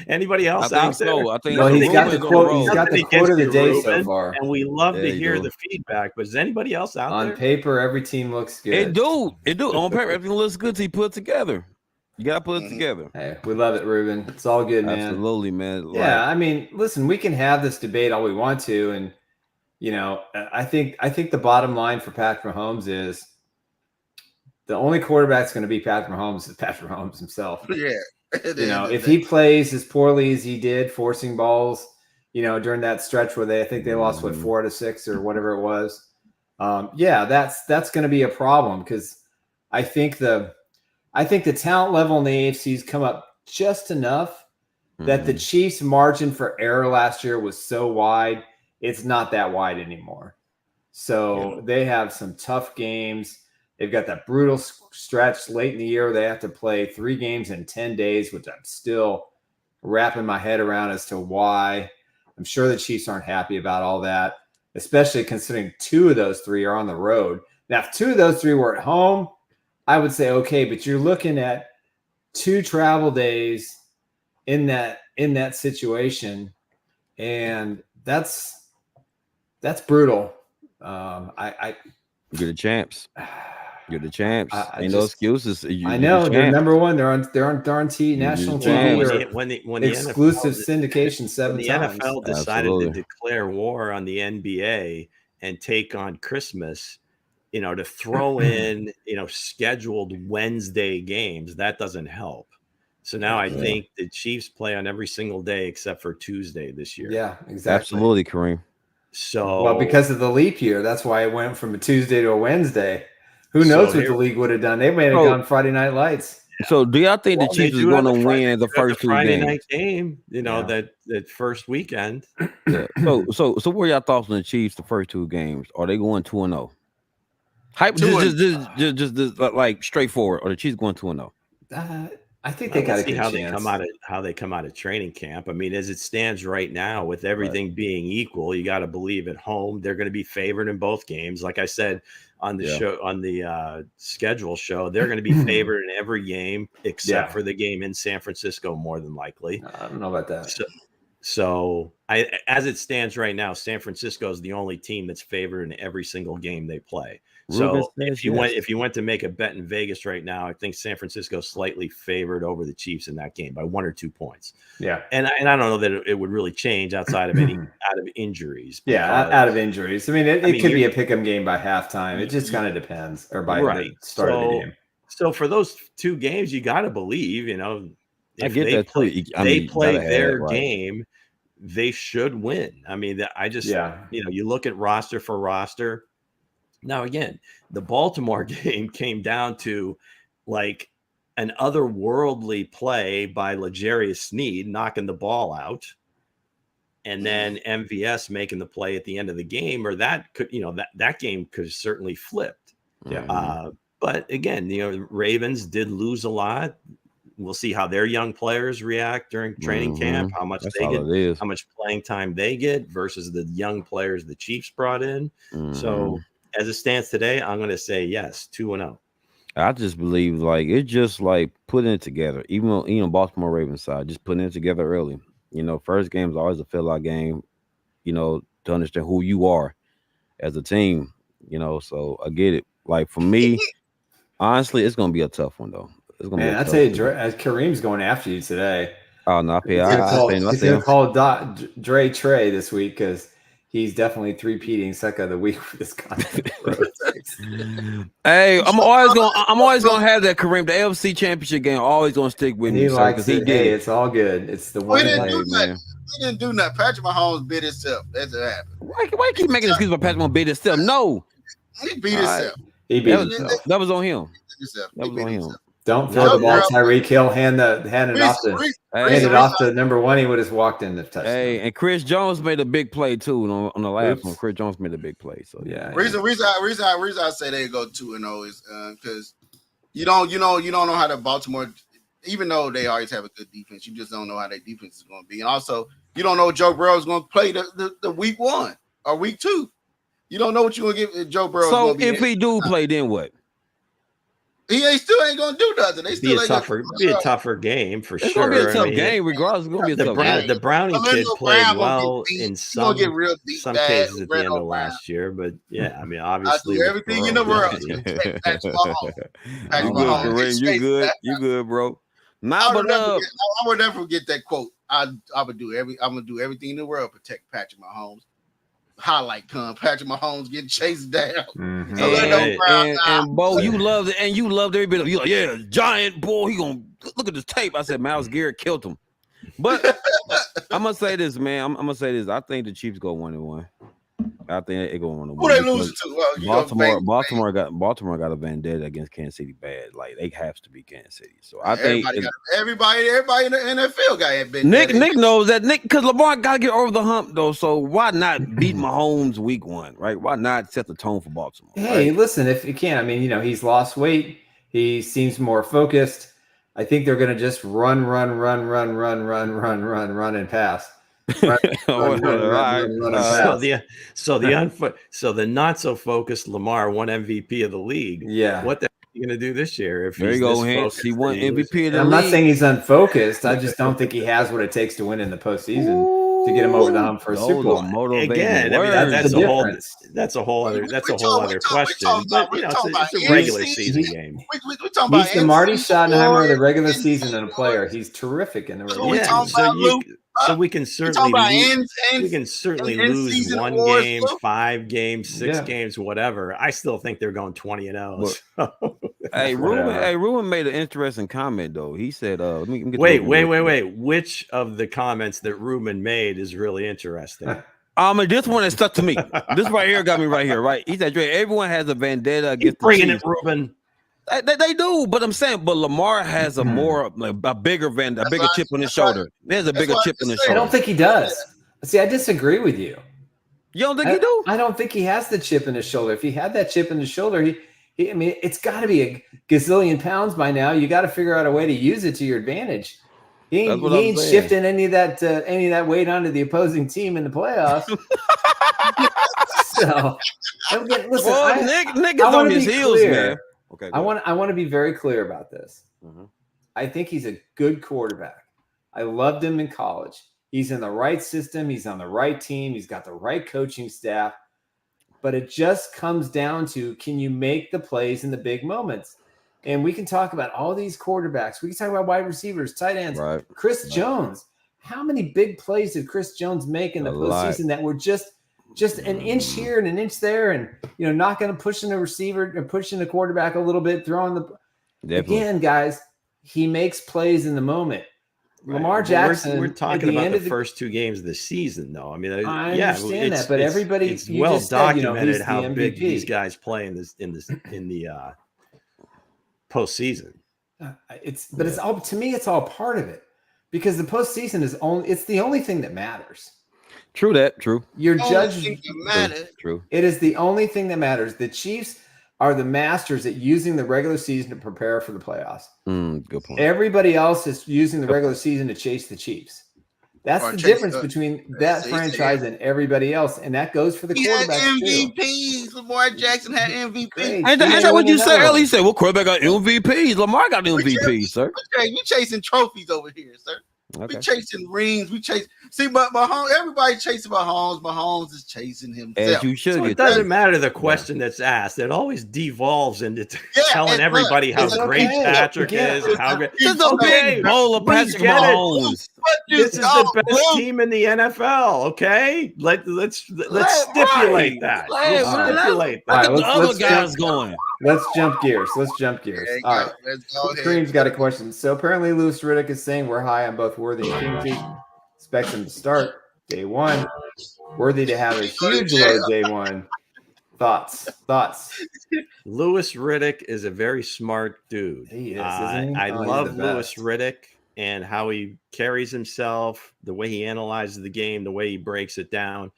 Anybody else out there? So. I think he's got the quote. He's got the quote of the day so far, and we love to hear the feedback. But is anybody else out there? On paper, every team looks good. It do. On paper, everything looks good till you put it together. You gotta put it together. Hey, we love it, Ruben. It's all good, man. Absolutely, man. Yeah, I mean, listen, we can have this debate all we want to, and you know, I think the bottom line for Patrick Mahomes is the only quarterback that's going to be Patrick Mahomes is Patrick Mahomes himself. Yeah. You know, if he plays as poorly as he did, forcing balls during that stretch where I think they lost 4 out of 6 or whatever it was. That's going to be a problem because I think the talent level in the AFC's come up just enough that the Chiefs' margin for error last year was so wide, it's not that wide anymore. So they have some tough games. They've got that brutal stretch late in the year where they have to play 3 games in 10 days, which I'm still wrapping my head around as to why. I'm sure the Chiefs aren't happy about all that, especially considering 2 of those 3 are on the road. Now, if 2 of those 3 were at home, I would say, okay, but you're looking at 2 travel days in that situation, and that's brutal. You're the champs. You're the champs. Ain't no excuses. I know they're number 1. They're on national TV. When the exclusive syndication 7 times. The NFL decided to declare war on the NBA and take on Christmas, to throw in, scheduled Wednesday games, that doesn't help. So now I think the Chiefs play on every single day except for Tuesday this year. Yeah, exactly. Absolutely, Kareem. So because of the leap year, that's why it went from a Tuesday to a Wednesday. Who knows what the league would have done? They may have gone Friday Night Lights. So do y'all think the Chiefs is going to win the first 2 Friday games? night game, that first weekend. Yeah. So what are y'all thoughts on the Chiefs the first 2 games? Are they going 2-0? Just like straightforward. Or the Chiefs going 2-0? I think they got to see how they come out of training camp. I mean, as it stands right now, with everything being equal, you got to believe at home they're going to be favored in both games. Like I said on the show, on the schedule show, they're going to be favored in every game except for the game in San Francisco, more than likely. I don't know about that. So as it stands right now, San Francisco is the only team that's favored in every single game they play. So if you went to make a bet in Vegas right now, I think San Francisco is slightly favored over the Chiefs in that game by 1 or 2 points. Yeah, and I don't know that it would really change outside of out of injuries. Out of injuries. I mean, it could be a pick'em game by halftime. It just kind of depends, or by the start of the game. So for those 2 games, you got to believe, if they play their game, they should win. I mean, you look at roster for roster. Now, again, the Baltimore game came down to like an otherworldly play by L'Jarius Sneed knocking the ball out, and then MVS making the play at the end of the game, or that could, that game could have certainly flipped. Yeah. But again, Ravens did lose a lot. We'll see how their young players react during training camp, how much how much playing time they get versus the young players the Chiefs brought in. So as it stands today, I'm going to say yes, 2-0. I just believe it's just like putting it together. Even Baltimore Ravens side, just putting it together early. First game is always a fill-out game. To understand who you are as a team. So I get it. Like for me, honestly, it's going to be a tough one though. It's going to be. I tell you, Kareem's going after you today. Oh no, he's going to call Dre Trey this week because he's definitely 3-peating second of the week for this content. Hey, I'm always gonna have that, Kareem. The AFC Championship game always gonna stick with me. He likes it. Hey, it's all good. It's the one. He didn't do nothing. Patrick Mahomes bit himself. That's what happened. Why keep making excuses about Patrick Mahomes bit himself? No, he beat himself. He beat himself. That was on him. That was on him. Don't throw the ball, Tyreek Hill. Hand it off to number 1. He would have walked in the touchdown. Hey, and Chris Jones made a big play too on the last one. Chris Jones made a big play. So yeah. Reason I say they go 2-0 is because you don't know how the Baltimore, even though they always have a good defense, you just don't know how their defense is going to be, and also you don't know Joe Burrow is going to play the week 1 or week 2. You don't know what you're going to give Joe Burrow. So if he do play, then what? He still ain't gonna do nothing. They still be a tougher game for sure. It's gonna be a tough game, regardless. It's gonna be a tough game. The Browning kid played well in some cases at the end of last year, but I mean, obviously, I do everything in the world. You good? You good, bro? I would never forget that quote. I'm gonna do everything in the world to protect Patrick Mahomes. Highlight Patrick Mahomes getting chased down. And Bo, you loved it, and you loved every bit of. You giant boy. He gonna look at this tape. I said Myles Garrett killed him, but I'm gonna say this, man. I'm gonna say this. I think the Chiefs go 1-1. I think they go 1-1. Who they lose to? Well, Baltimore got a vendetta against Kansas City bad. Like they have to be Kansas City. So I think everybody in the NFL got that vendetta. Nick knows that because Lamar got to get over the hump though. So why not beat Mahomes week 1? Right? Why not set the tone for Baltimore? Hey, right? Listen, if you can, I mean, he's lost weight. He seems more focused. I think they're going to just run and pass. So the not so focused Lamar won MVP of the league. Yeah, what the heck are you going to do this year? If there you go, Hense. He won MVP of the league. I'm not saying he's unfocused. I just don't think he has what it takes to win in the postseason to get him over the hump for a Super Bowl. Again, I mean, that's a whole other question. But it's a regular season game. He's the Marty Schottenheimer of the regular season and a player. He's terrific in the regular season. So we can certainly lose 1 game, 5 games, 6 games, whatever. I still think they're going 20-0. Hey, Ruben made an interesting comment though. He said, wait. Which of the comments that Ruben made is really interesting? This one that stuck to me. This right here got me right here, right? He said, Dre, everyone has a vendetta against the Chiefs. Ruben. They do, but I'm saying, but Lamar has a bigger chip on his shoulder. There's a bigger chip on his shoulder. I don't think he does. See, I disagree with you. You don't think he do? I don't think he has the chip in his shoulder. If he had that chip in his shoulder, I mean, it's got to be a gazillion pounds by now. You got to figure out a way to use it to your advantage. He ain't shifting any of that weight onto the opposing team in the playoffs. So, listen, Nick is on his heels, man. Okay, I want to be very clear about this. Mm-hmm. I think he's a good quarterback. I loved him in college. He's in the right system. He's on the right team. He's got the right coaching staff. But it just comes down to, can you make the plays in the big moments? And we can talk about all these quarterbacks. We can talk about wide receivers, tight ends. Right. Chris Jones. How many big plays did Chris Jones make in the postseason that were just an inch here and an inch there, and not going to push in the receiver or pushing the quarterback a little bit, throwing the again, guys. He makes plays in the moment. Right. Lamar Jackson. We're talking about the first 2 games of the season, though. I mean, I understand that, but it's well documented how big these guys play in the postseason. It's all, to me, it's all part of it, because the postseason it's the only thing that matters. True that. True. You're judged. True. It is the only thing that matters. The Chiefs are the masters at using the regular season to prepare for the playoffs. Good point. Everybody else is using the regular season to chase the Chiefs. That's the difference between that franchise and everybody else, and that goes for the quarterback. MVPs. Lamar Jackson had MVPs. Ain't that what you said earlier? You said, "Well, quarterback got MVPs. Lamar got MVPs, sir." Okay, we chasing trophies over here, sir. Okay. We chasing rings. But Mahomes, everybody chasing Mahomes. Mahomes is chasing himself. As you should. So it doesn't matter the question that's asked. It always devolves into telling everybody how great Patrick is. How great. This is a big bowl of Patrick Mahomes. This is the best team in the NFL. Okay, let's stipulate that. Let's stipulate that. The other guys going. Let's jump gears. All right. Cream's got a question. So apparently Louis Riddick is saying we're high on both Worthy and Kingsley. Expect him to start day 1. Worthy to have a huge load day 1. Thoughts? Louis Riddick is a very smart dude. He is, isn't he? I love Louis Riddick and how he carries himself, the way he analyzes the game, the way he breaks it down.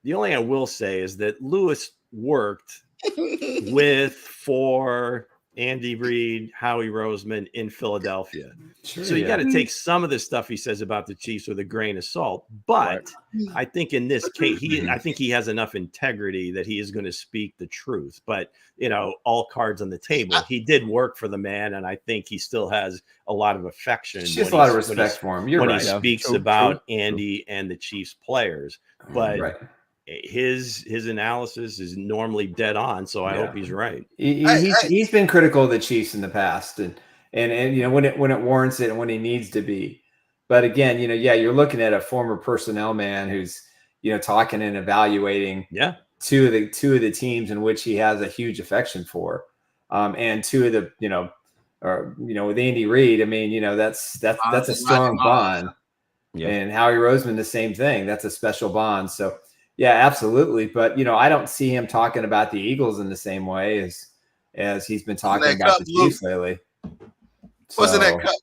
The only thing I will say is that Louis worked for Andy Reid, Howie Roseman in Philadelphia. Sure, so you got to take some of the stuff he says about the Chiefs with a grain of salt. But I think in this case, I think he has enough integrity that he is going to speak the truth. But, all cards on the table. He did work for the man, and I think he still has a lot of affection. Just a lot of respect for him. You're right. He speaks about Andy and the Chiefs players. But his analysis is normally dead on, so I hope he's right. He's been critical of the Chiefs in the past, and when it warrants it and when he needs to be. But again, you're looking at a former personnel man who's talking and evaluating two of the teams in which he has a huge affection for, and two of the with Andy Reid. I mean, that's a strong bond. Yeah. And Howie Roseman, the same thing. That's a special bond. So, yeah, absolutely. But, I don't see him talking about the Eagles in the same way as he's been talking about the Chiefs lately. Wasn't that cut?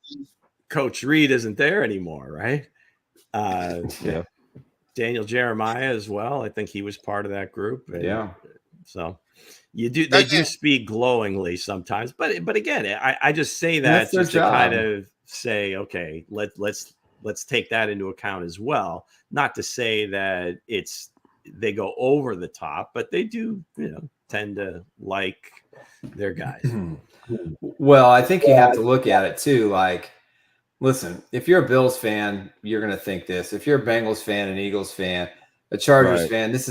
Coach Reed isn't there anymore, right? Yeah. Daniel Jeremiah as well. I think he was part of that group. And, so they do speak glowingly sometimes, but again, I just say that just to kind of say, okay, let's take that into account as well. Not to say that they go over the top, but they do, tend to like their guys. Well, I think you have to look at it too. Like, listen, if you're a Bills fan, you're going to think this. If you're a Bengals fan, an Eagles fan, a Chargers fan, this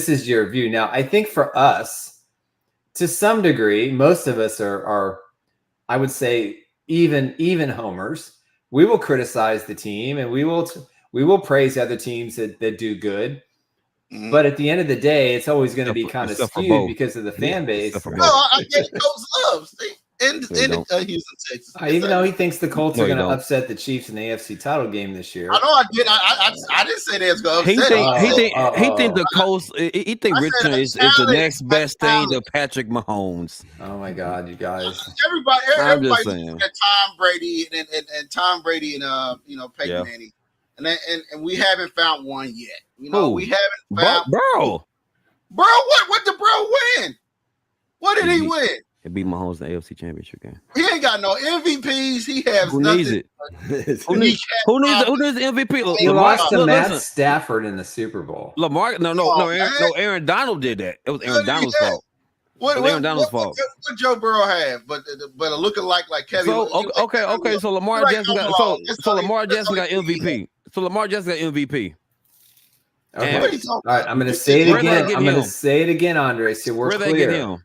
is your view. Now, I think for us, to some degree, most of us are I would say, even homers. We will criticize the team and we will praise other teams that do good. Mm-hmm. But at the end of the day, it's always going to be kind of skewed because of the fan base. No, I get Coach Love. In Houston, Texas. Even though he thinks the Colts are going to upset the Chiefs in the AFC title game this year. I know I did. I didn't say they was going to upset. He think the Colts. He think Richmond is the next best thing to Patrick Mahomes. Oh my God, you guys! Everybody at Tom Brady and Tom Brady and Peyton Manning, and we haven't found one yet. We haven't found bro. What did bro win? What did he win? It beat Mahomes in the AFC Championship game. He ain't got no MVPs. He has Who nothing. Needs it? Who needs the MVP? He lost to Matt Stafford in the Super Bowl. Lamar, Aaron Donald did that. It was Aaron Donald's fault. Aaron Donald's fault. What Joe Burrow have? But a looking like Kevin. So okay. So Lamar Jackson got Lamar Jackson got MVP. So Lamar Jackson got MVP. Okay. All right, I'm going to say it again. I'm going to say it again, Andre. So we're clear.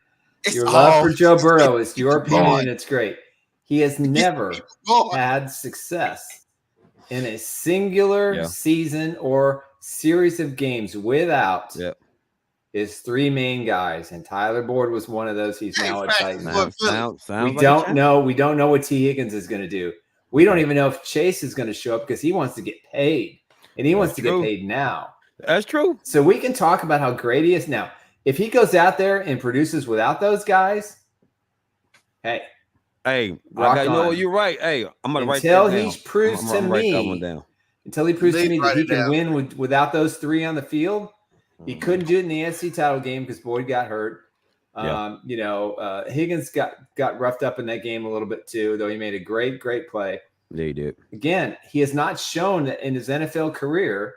Your love for Joe Burrow is your opinion, and it's great. He has never had success in a singular season or series of games without his three main guys, and Tyler Boyd was one of those. He's now at Titans. We don't know what T. Higgins is going to do. We don't even know if Chase is going to show up because he wants to get paid, and he wants to get paid now. That's true. So we can talk about how great he is now. If he goes out there and produces without those guys, hey, you're right. Hey, I'm gonna write that down. Until he proves to me that he can win without those three on the field. He couldn't do it in the NFC title game because Boyd got hurt. Higgins got roughed up in that game a little bit too, though he made a great play. Yeah, he did. Again, he has not shown that in his NFL career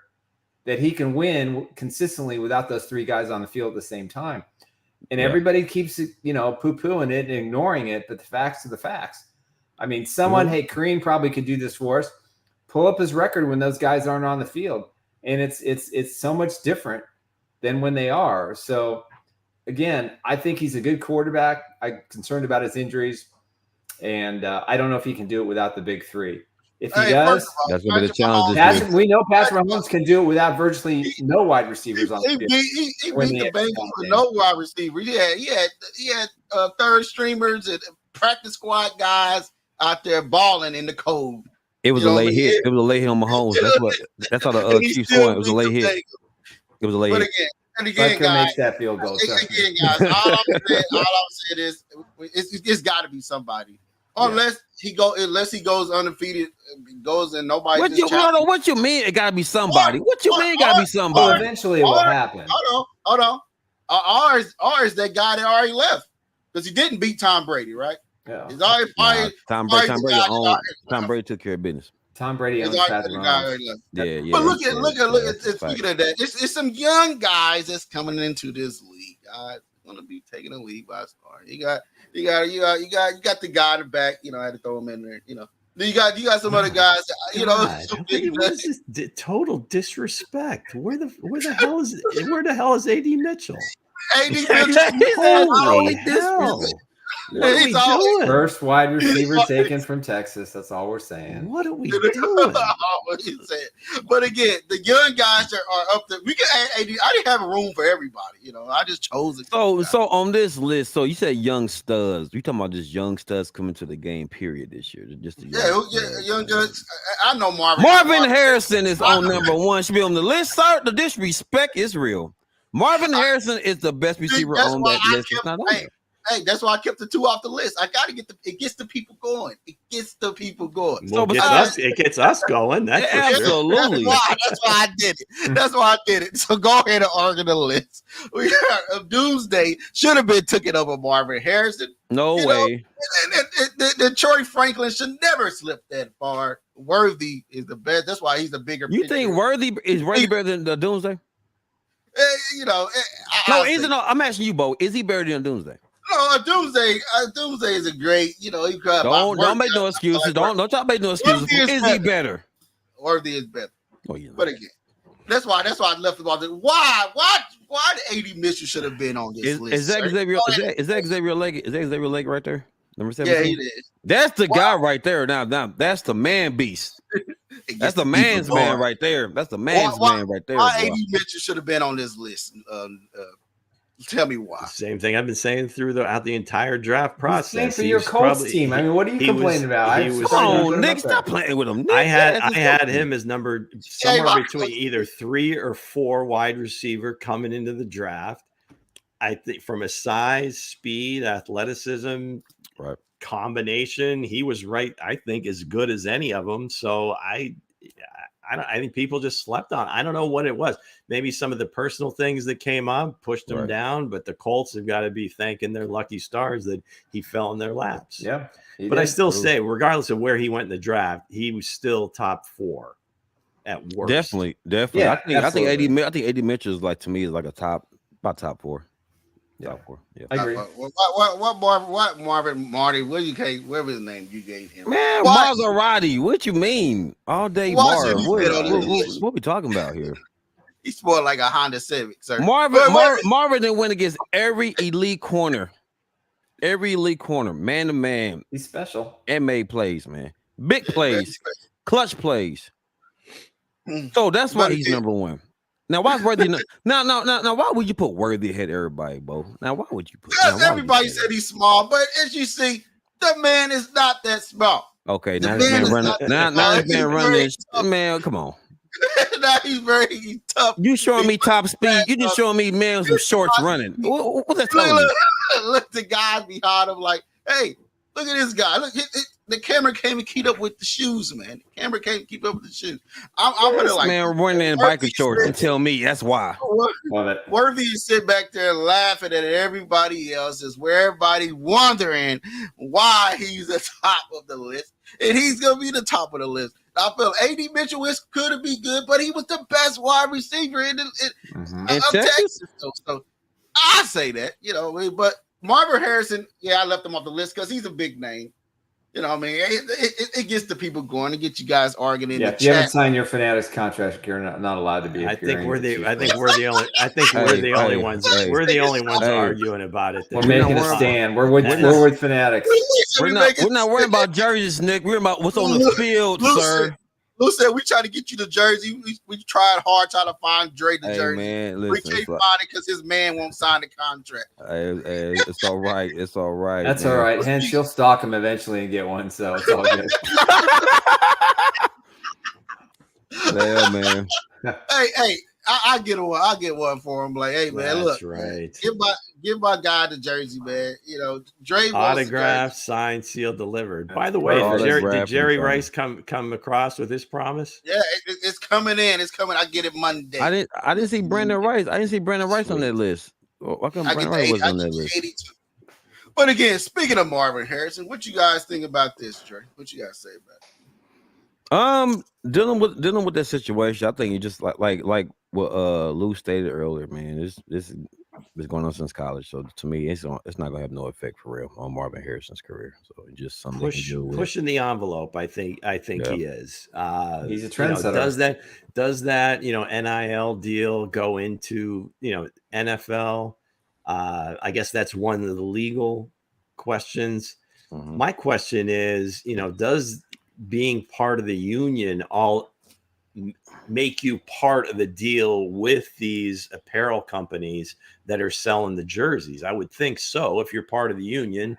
that he can win consistently without those three guys on the field at the same time. And everybody keeps, poo-pooing it and ignoring it, but the facts are the facts. I mean, Kareem probably could do this for us. Pull up his record when those guys aren't on the field. And it's so much different than when they are. So, again, I think he's a good quarterback. I'm concerned about his injuries. And I don't know if he can do it without the big three. If he does, that's going to be the challenge. We know Patrick Mahomes can do it without virtually no wide receivers on the field. He beat the Bengals with no wide receiver. He had third streamers and practice squad guys out there balling in the cold. It was a late hit. It was a late hit on Mahomes. That's how the Chiefs scored. It was a late hit. It was a late hit. And again, guys, makes that field goal. Again, guys, all I'm saying is it's got to be somebody. Unless he goes undefeated, goes and nobody. What you mean? It got to be somebody. What you mean? It got to be somebody. Well, eventually, it will happen. Hold on. Ours that guy that already left because he didn't beat Tom Brady, right? Yeah. Tom Brady took care of business. Tom Brady owns Patrick Mahomes. Yeah. But look at speaking of that, it's some young guys that's coming into this league. Guys, going to be taking a lead by star. You got the guy in the back. I had to throw him in there. You got some other guys. What is this total disrespect? Where the hell is AD Mitchell? AD Mitchell. Holy hell! What are we doing? First wide receiver taken from Texas. That's all we're saying. What are we doing? But again, the young guys are up there. We can add AD. I didn't have a room for everybody. I just chose it. So on this list, so you said young studs. We talking about just young studs coming to the game. Period. This year, just young guys. I know Marvin Harrison is on number one. Should be on the list, sir. The disrespect is real. Marvin Harrison is the best receiver on that list. It's not on there. Hey, that's why I kept the 2 off the list. I got to it gets the people going. It gets the people going. Well, it gets us going. That's absolutely. That's why I did it. That's why I did it. So go ahead and argue the list. We got Doomsday should have been took it over Marvin Harrison. No way. The Troy Franklin should never slip that far. Worthy is the best. That's why he's the bigger. You think Worthy better than the Doomsday? I'm asking you, Bo. Is he better than Doomsday? No, Doomsday is a great. He don't make no excuses. Don't try to make no excuses. Is he better? Worthy is better. Oh yeah. But again, that's why I left it off. Why the 80 Mitchell should have been on this list? Is that Xavier? Is that Xavier Lake? Is that Xavier Lake right there? Number 17? Yeah, he is. That's the guy right there. Now that's the man beast. That's the man's man right there. That's the man's man right there. Why 80 Mitchell should have been on this list? Tell me why. Same thing I've been saying throughout the entire draft process. Same for your Colts team. I mean, what are you complaining about? Nick, stop playing with him. Nick, I had him as number somewhere between either 3 or 4 wide receiver coming into the draft. I think from a size, speed, athleticism, combination, he was right. I think as good as any of them. So I think people just slept on. I don't know what it was. Maybe some of the personal things that came up pushed him down, but the Colts have got to be thanking their lucky stars that he fell in their laps. Yeah. But I still say, regardless of where he went in the draft, he was still top 4 at worst. Definitely. Yeah, I think AD Mitchell is top 4. Yeah. Top 4. Yeah. I agree. What Marty? Whatever his name you gave him. Man, Maserati. What you mean? All day, Marv. What we talking about here? He's more like a Honda Civic, sir. Marvin didn't win against every elite corner, man to man. He's special and made plays, man. Big plays, clutch plays. So that's why he's number one. Now, why is Worthy? Now, why would you put Worthy ahead of everybody, Bo? Now, why would you put? Because everybody said he's small, but as you see, the man is not that small. Okay, now he's been running. Now he's been running. Man, come on. Now he's very tough. You showing me top speed? You just showing me man some shorts running. What's that telling me? Look, the guys behind him like, hey, look at this guy. Look, the camera can't even keep up with the shoes, man. The camera can't keep up with the shoes. I'm gonna like, man, running in biker shorts and tell me that's why. Worthy is sit back there laughing at everybody else, is where everybody wondering why he's the top of the list, and he's gonna be the top of the list. I feel AD Mitchell could be good, but he was the best wide receiver in Texas. So I say that, but Marvin Harrison, I left him off the list because he's a big name. You know what I mean? It gets the people going. It gets you guys arguing in the chat. If you haven't signed your Fanatics contract, you're not allowed to be. I think we're the only ones. We're the only ones arguing about it. We're making a stand. We're with Fanatics. We're not worrying about jerseys, Nick. We're about what's on the field, sir. Lou said we try to get you the jersey. We tried hard trying to find Dre the jersey. Man, listen, we can't find it because his man won't sign the contract. It's all right. It's all right. That's all right. Hence, you'll stalk him eventually and get one, so it's all good. Yeah, man. Hey, I get one. I get one for him. Like, hey, man, that's look, right. Give my guy the jersey, man. Dre autographed, signed, sealed, delivered. By the way, did Jerry Rice come across with his promise? Yeah, it's coming in. It's coming. I get it Monday. I didn't see Brandon Rice. I didn't see Brandon Rice on that list. Why come Brandon Rice was on that list? 82. But again, speaking of Marvin Harrison, what you guys think about this, Dre? What you guys say about it? Dealing with that situation, I think you just like what Lou stated earlier, man. This is going on since college, so to me, it's not gonna have no effect for real on Marvin Harrison's career. So just something pushing the envelope. I think he is. He's a trendsetter. Does that NIL deal go into NFL? I guess that's one of the legal questions. My question is, does being part of the union make you part of the deal with these apparel companies that are selling the jerseys. I would think so. If you're part of the union,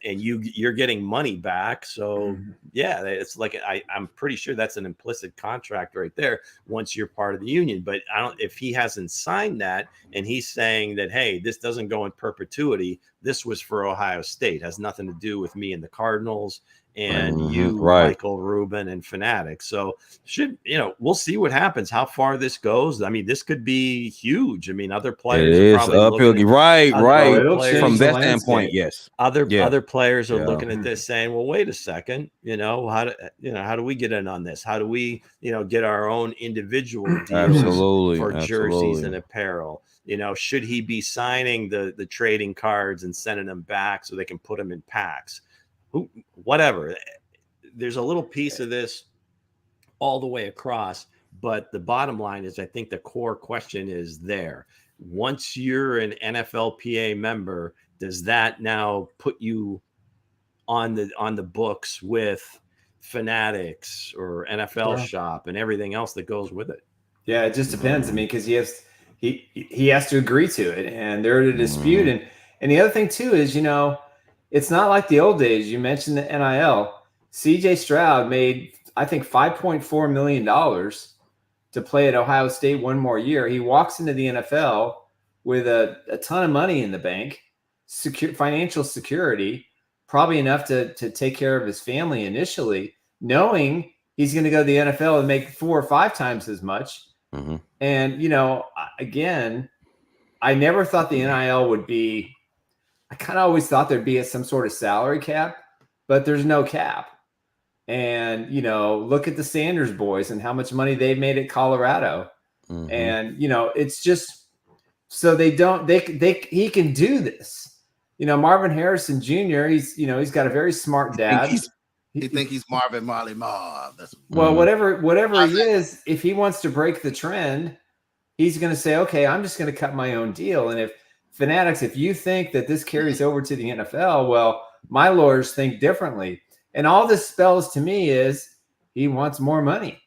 you're getting money back. So yeah, it's like I'm pretty sure that's an implicit contract right there once you're part of the union. But if he hasn't signed that and he's saying that, hey, this doesn't go in perpetuity, this was for Ohio State, has nothing to do with me and the Cardinals and Michael Rubin and Fanatics. So we'll see what happens, how far this goes. I mean, this could be huge. I mean, other players are probably looking, from that standpoint. Yes. Other players are looking at this saying, well, wait a second, how do we get in on this? How do we, get our own individual deals for jerseys and apparel? Should he be signing the trading cards and sending them back so they can put them in packs? Whatever. There's a little piece of this all the way across, but the bottom line is, I think the core question is there. Once you're an NFLPA member, does that now put you on the books with Fanatics or NFL Shop and everything else that goes with it? Yeah, it just depends. I mean, because he has to agree to it, and they're at a dispute. And the other thing too is, it's not like the old days. You mentioned the NIL. CJ Stroud made, I think, $5.4 million to play at Ohio State one more year. He walks into the NFL with a ton of money in the bank, financial security, probably enough to take care of his family initially, knowing he's going to go to the NFL and make 4 or 5 times as much. And, again, I never thought the NIL would be, I kind of always thought there'd be some sort of salary cap, but there's no cap. And, look at the Sanders boys and how much money they made at Colorado. And, it's just, so he can do this. Marvin Harrison Jr., he's got a very smart dad. He think he's Marvin Marley Marv. Whatever he is, if he wants to break the trend, he's going to say, okay, I'm just going to cut my own deal. And if Fanatics, if you think that this carries over to the NFL, well, my lawyers think differently. And all this spells to me is he wants more money.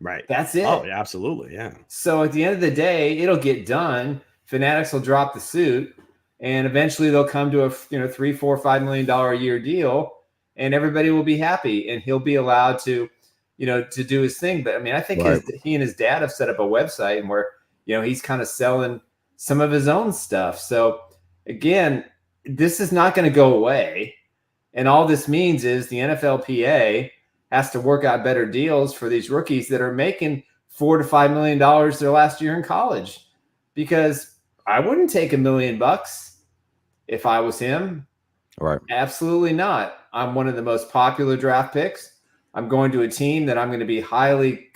Right. That's it. Oh, absolutely. Yeah. So at the end of the day, it'll get done. Fanatics will drop the suit, and eventually they'll come to a $3, $4, $5 million a year deal, and everybody will be happy, and he'll be allowed to do his thing. But I mean, I think he and his dad have set up a website and where he's kind of selling some of his own stuff. So again, this is not going to go away. And all this means is the NFLPA has to work out better deals for these rookies that are making $4 to $5 million their last year in college, because I wouldn't take $1 million if I was him. Right. Absolutely not. I'm one of the most popular draft picks. I'm going to a team that I'm going to be highly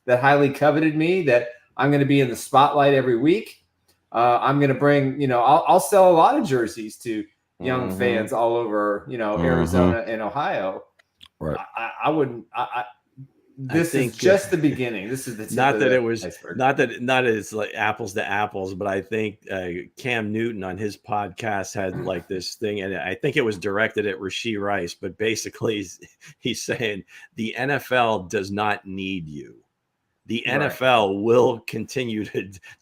highly coveted me, that I'm going to be in the spotlight every week. I'm going to bring, I'll sell a lot of jerseys to young fans all over, Arizona and Ohio. Right. I wouldn't. This is just the beginning. This is the tip not that the it was iceberg. not that it's like apples to apples, but I think Cam Newton on his podcast had like this thing, and I think it was directed at Rashee Rice, but basically he's saying the NFL does not need you. The NFL will continue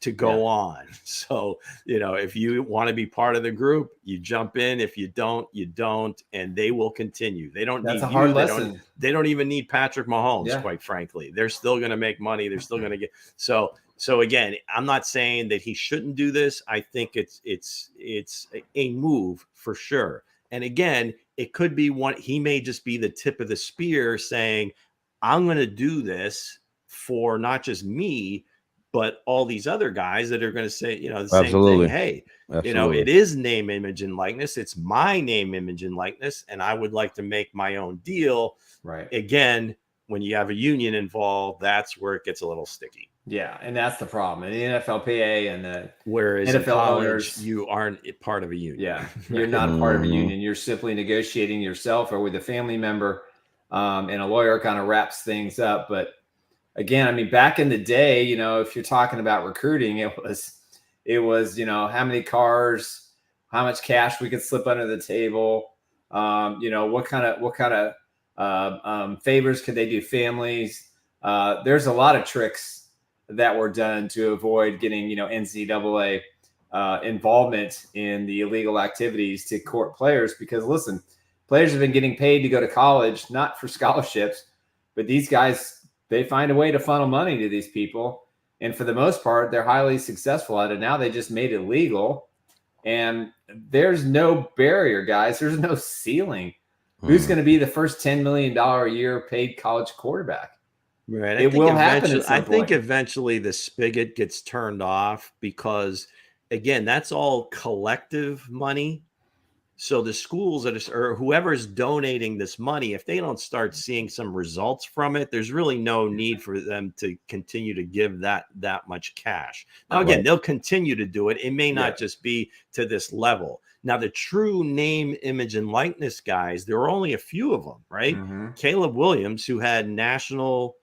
to go on. So, if you want to be part of the group, you jump in. If you don't, you don't, and they will continue. They don't need a hard you. lesson. They don't even need Patrick Mahomes, quite frankly. They're still going to make money. They're still going to get so again, I'm not saying that he shouldn't do this. I think it's a move for sure. And again, it could be he may just be the tip of the spear saying, I'm going to do this for not just me, but all these other guys that are going to say, the same thing. Hey, it is name, image, and likeness. It's my name, image, and likeness, and I would like to make my own deal. Right. Again, when you have a union involved, that's where it gets a little sticky. Yeah, and that's the problem. And the NFLPA and the whereas NFL in college, owners, you aren't part of a union. Yeah, you're not a part of a union. You're simply negotiating yourself or with a family member, and a lawyer kind of wraps things up. But again, I mean, back in the day, if you're talking about recruiting, it was, how many cars, how much cash we could slip under the table, what kind of favors could they do families, there's a lot of tricks that were done to avoid getting, NCAA involvement in the illegal activities to court players. Because listen, players have been getting paid to go to college, not for scholarships, but these guys, they find a way to funnel money to these people. And for the most part, they're highly successful at it. Now they just made it legal. And there's no barrier, guys. There's no ceiling. Who's going to be the first $10 million a year paid college quarterback? Right. It will happen. I think eventually the spigot gets turned off because, again, that's all collective money. So the schools or whoever is donating this money, if they don't start seeing some results from it, there's really no need for them to continue to give that much cash. Now, again, they'll continue to do it. It may not just be to this level. Now, the true name, image, and likeness guys, there were only a few of them, right? Mm-hmm. Caleb Williams, who had national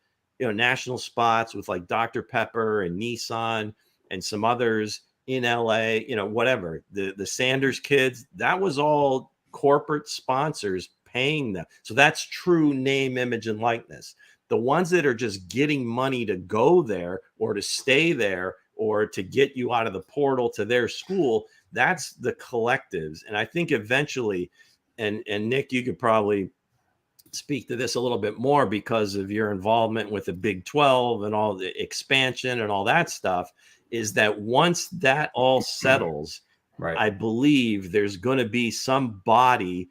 spots with like Dr. Pepper and Nissan and some others in LA, whatever. The Sanders kids, that was all corporate sponsors paying them. So that's true name, image, and likeness. The ones that are just getting money to go there or to stay there or to get you out of the portal to their school, that's the collectives. And I think eventually, and Nick, you could probably speak to this a little bit more because of your involvement with the Big 12 and all the expansion and all that stuff, is that once that all settles, right, I believe there's going to be some body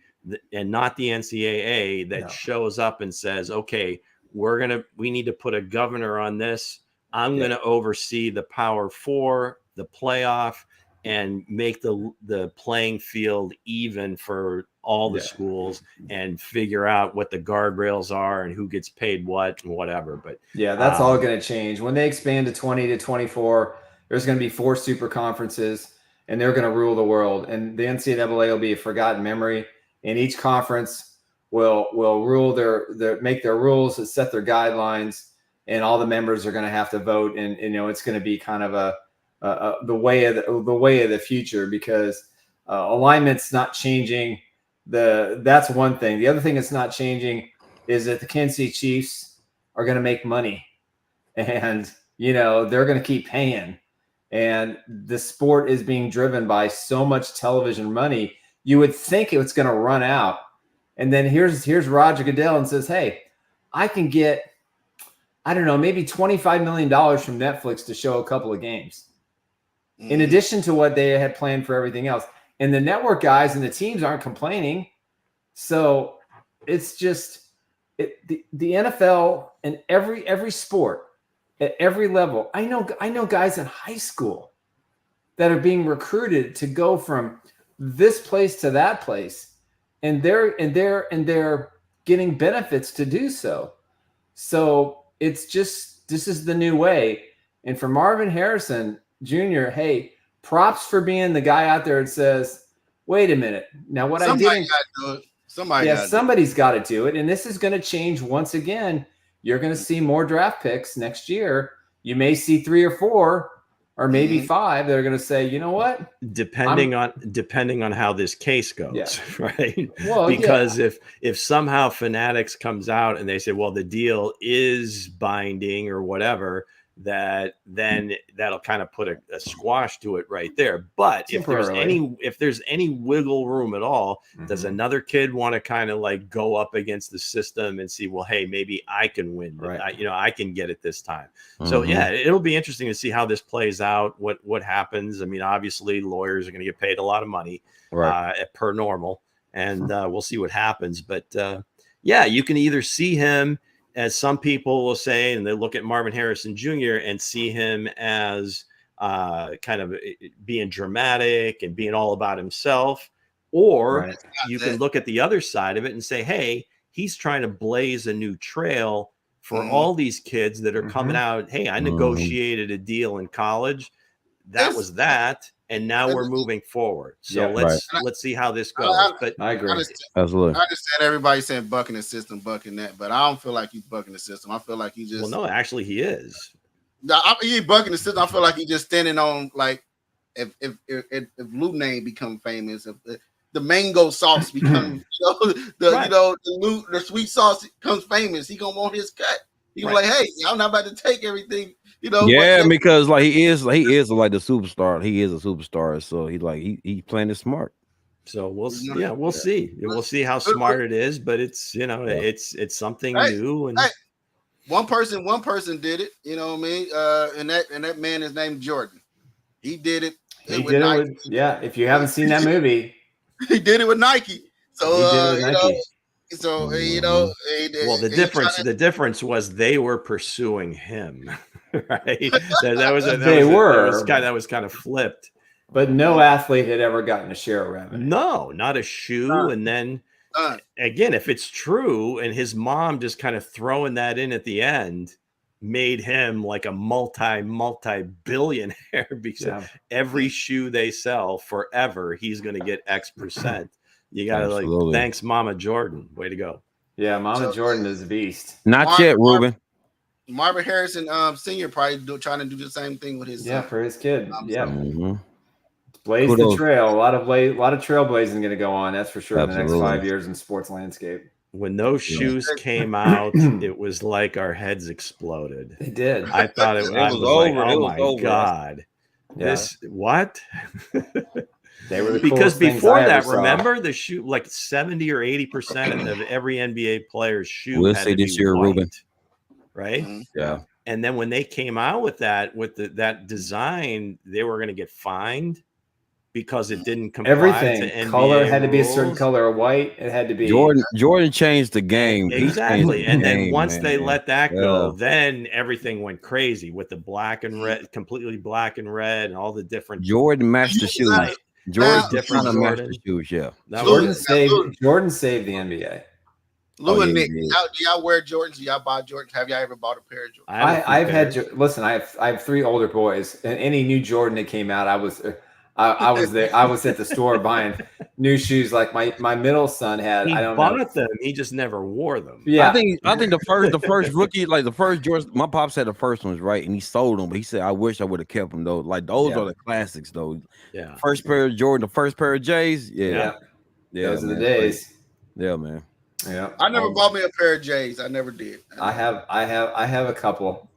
and not the NCAA that shows up and says, okay, we need to put a governor on this. I'm going to oversee the Power Four, the playoff, and make the playing field even for all the schools and figure out what the guardrails are and who gets paid what and whatever. But that's all going to change. When they expand to 20 to 24, there's going to be 4 super conferences and they're going to rule the world. And the NCAA will be a forgotten memory. And each conference will rule make their rules and set their guidelines. And all the members are going to have to vote. And it's going to be kind of the way of the future, because alignment's not changing. That's one thing. The other thing that's not changing is that the Kansas City Chiefs are going to make money, and they're going to keep paying. And the sport is being driven by so much television money. You would think it's going to run out, and then here's Roger Goodell and says, "Hey, I can get, I don't know, maybe $25 million from Netflix to show a couple of games." In addition to what they had planned for everything else. And the network guys and the teams aren't complaining. So it's just the NFL and every sport at every level. I know guys in high school that are being recruited to go from this place to that place, and they're getting benefits to do so. So it's just, this is the new way. And for Marvin Harrison Jr., hey, props for being the guy out there that says, wait a minute. Now, somebody's got to do it. And this is going to change once again. You're going to see more draft picks next year. You may see 3 or 4 or maybe 5 that are going to say, you know what? Depending on how this case goes, right? Well, because if somehow Fanatics comes out and they say, well, the deal is binding or whatever, then that'll kind of put a squash to it right there. But if there's any wiggle room at all, does another kid want to kind of like go up against the system and see, well, hey, maybe I can win, right? I can get it this time. So it'll be interesting to see how this plays out, what happens. I mean, obviously lawyers are going to get paid a lot of money per normal, and we'll see what happens. But you can either see him, as some people will say, and they look at Marvin Harrison Jr. and see him as kind of being dramatic and being all about himself, or you can look at the other side of it and say, hey, he's trying to blaze a new trail for all these kids that are coming out. Hey, I negotiated a deal in college. That was that. And now we're moving forward. So let's see how this goes. But I agree. Absolutely. I understand everybody saying bucking the system, bucking that, but I don't feel like he's bucking the system. I feel like he just. Well, no, actually, he is. He's bucking the system. I feel like he's just standing on, like, if Lou name become famous, if the mango sauce become, the sweet sauce becomes famous, he gonna want his cut. He was like, "Hey, I'm not about to take everything." You know. Yeah, because like he is like the superstar. He is a superstar, so he's playing it smart. So we'll see. We'll see how smart it is, but it's it's something new. And one person did it. You know what I mean? And that man is named Jordan. He did it. He did it with If you haven't seen that movie, he did it with Nike. So Nike. Well, the difference was they were pursuing him, right? That was kind of flipped. But no athlete had ever gotten a share of revenue. No, not a shoe. And then again, if it's true, and his mom just kind of throwing that in at the end made him like a multi-billionaire because every shoe they sell forever, he's going to get X percent. You got to thanks Mama Jordan. Way to go. Yeah, Mama Jordan is a beast. Not yet, Ruben. Marvin Harrison Sr. probably trying to do the same thing with his for his kid. Blaze the trail. A lot of trailblazing going to go on. That's for sure. In the next 5 years in sports landscape. When those shoes came out, it was like our heads exploded. They did. I thought it was over. Like, oh my God. This what? They were because before that, remember the shoe, like 70 or 80% of every NBA player's shoe. We'll see this year, Ruben. Right? Yeah. And then when they came out with that, that design, they were going to get fined because it didn't comply everything. To NBA color had rules. to be a certain color of white. It had to be Jordan changed the game. Exactly. And then once they let that go, then everything went crazy with the black and red, completely black and red, and all the different. Jordan matched the shoes. Jordan different matched the shoes. Yeah. Jordan saved the NBA. Lou and Nick, do y'all wear Jordans? Do y'all buy Jordans? Have y'all ever bought a pair of Jordans? I've had. Listen, I have 3 older boys, and any new Jordan that came out, I was there. I was at the store buying new shoes. Like my middle son had. He bought them. He just never wore them. Yeah, I think the first rookie, like the first Jordan. My pops had the first ones, right, and he sold them. But he said, "I wish I would have kept them though. Like those are the classics though. Yeah, first pair of Jordan, the first pair of J's. Yeah. Those are the days. Yeah, man. Yeah, I never bought me a pair of J's. I never did. I have a couple.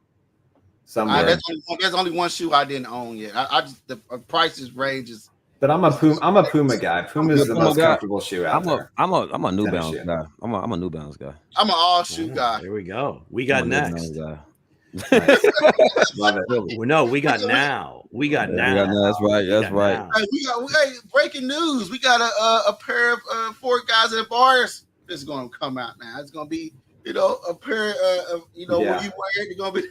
Somewhere. There's only one shoe I didn't own yet. I just the prices ranges. But I'm a Puma guy. Puma is the most comfortable shoe out there. I'm a New Balance guy. I'm a New Balance guy. I'm an all shoe guy. Here we go. We got next. Love it. No, we got now. We got now. That's right. That's right. Hey, we got breaking news. We got a pair of 4 guys in bars that's going to come out now. It's going to be a pair of when you wear it, you're going to be.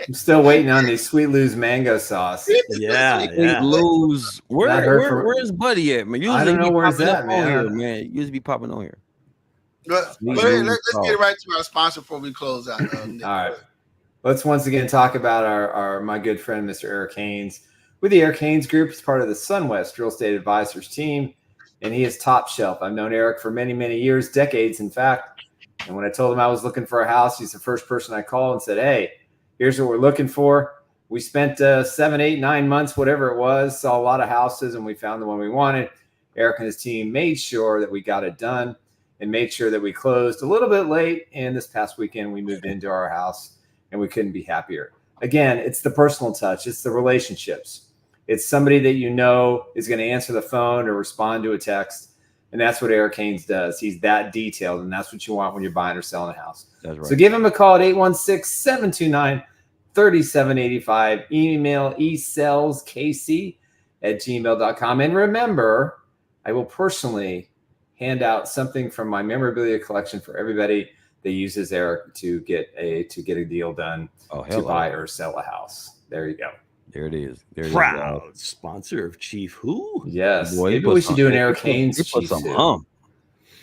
I'm still waiting on these Sweet Lou's mango sauce. Sweet Lou's. Where's Buddy at, man? I don't know where's that, man. Here, man. Used to be popping on here. But let's get right to our sponsor before we close out. All right. Let's once again talk about my good friend, Mr. Eric Haynes. With the Eric Haynes Group, he's part of the SunWest Real Estate Advisors team, and he is top shelf. I've known Eric for many, many years, decades, in fact. And when I told him I was looking for a house, he's the first person I called and said, "Hey, here's what we're looking for." We spent 7, 8, 9 months, whatever it was, saw a lot of houses, and we found the one we wanted. Eric and his team made sure that we got it done and made sure that we closed a little bit late. And this past weekend, we moved into our house, and we couldn't be happier. Again, it's the personal touch. It's the relationships. It's somebody that you know is going to answer the phone or respond to a text. And that's what Eric Haynes does. He's that detailed, and that's what you want when you're buying or selling a house. That's right. So give him a call at 816-729-3785. Email esellskc@gmail.com. And remember, I will personally hand out something from my memorabilia collection for everybody that uses Eric to get a deal done to buy or sell a house. There you go. There it is. Proud sponsor of Chief Who? Yes. Boy, maybe we should do an Eric Haynes. He put some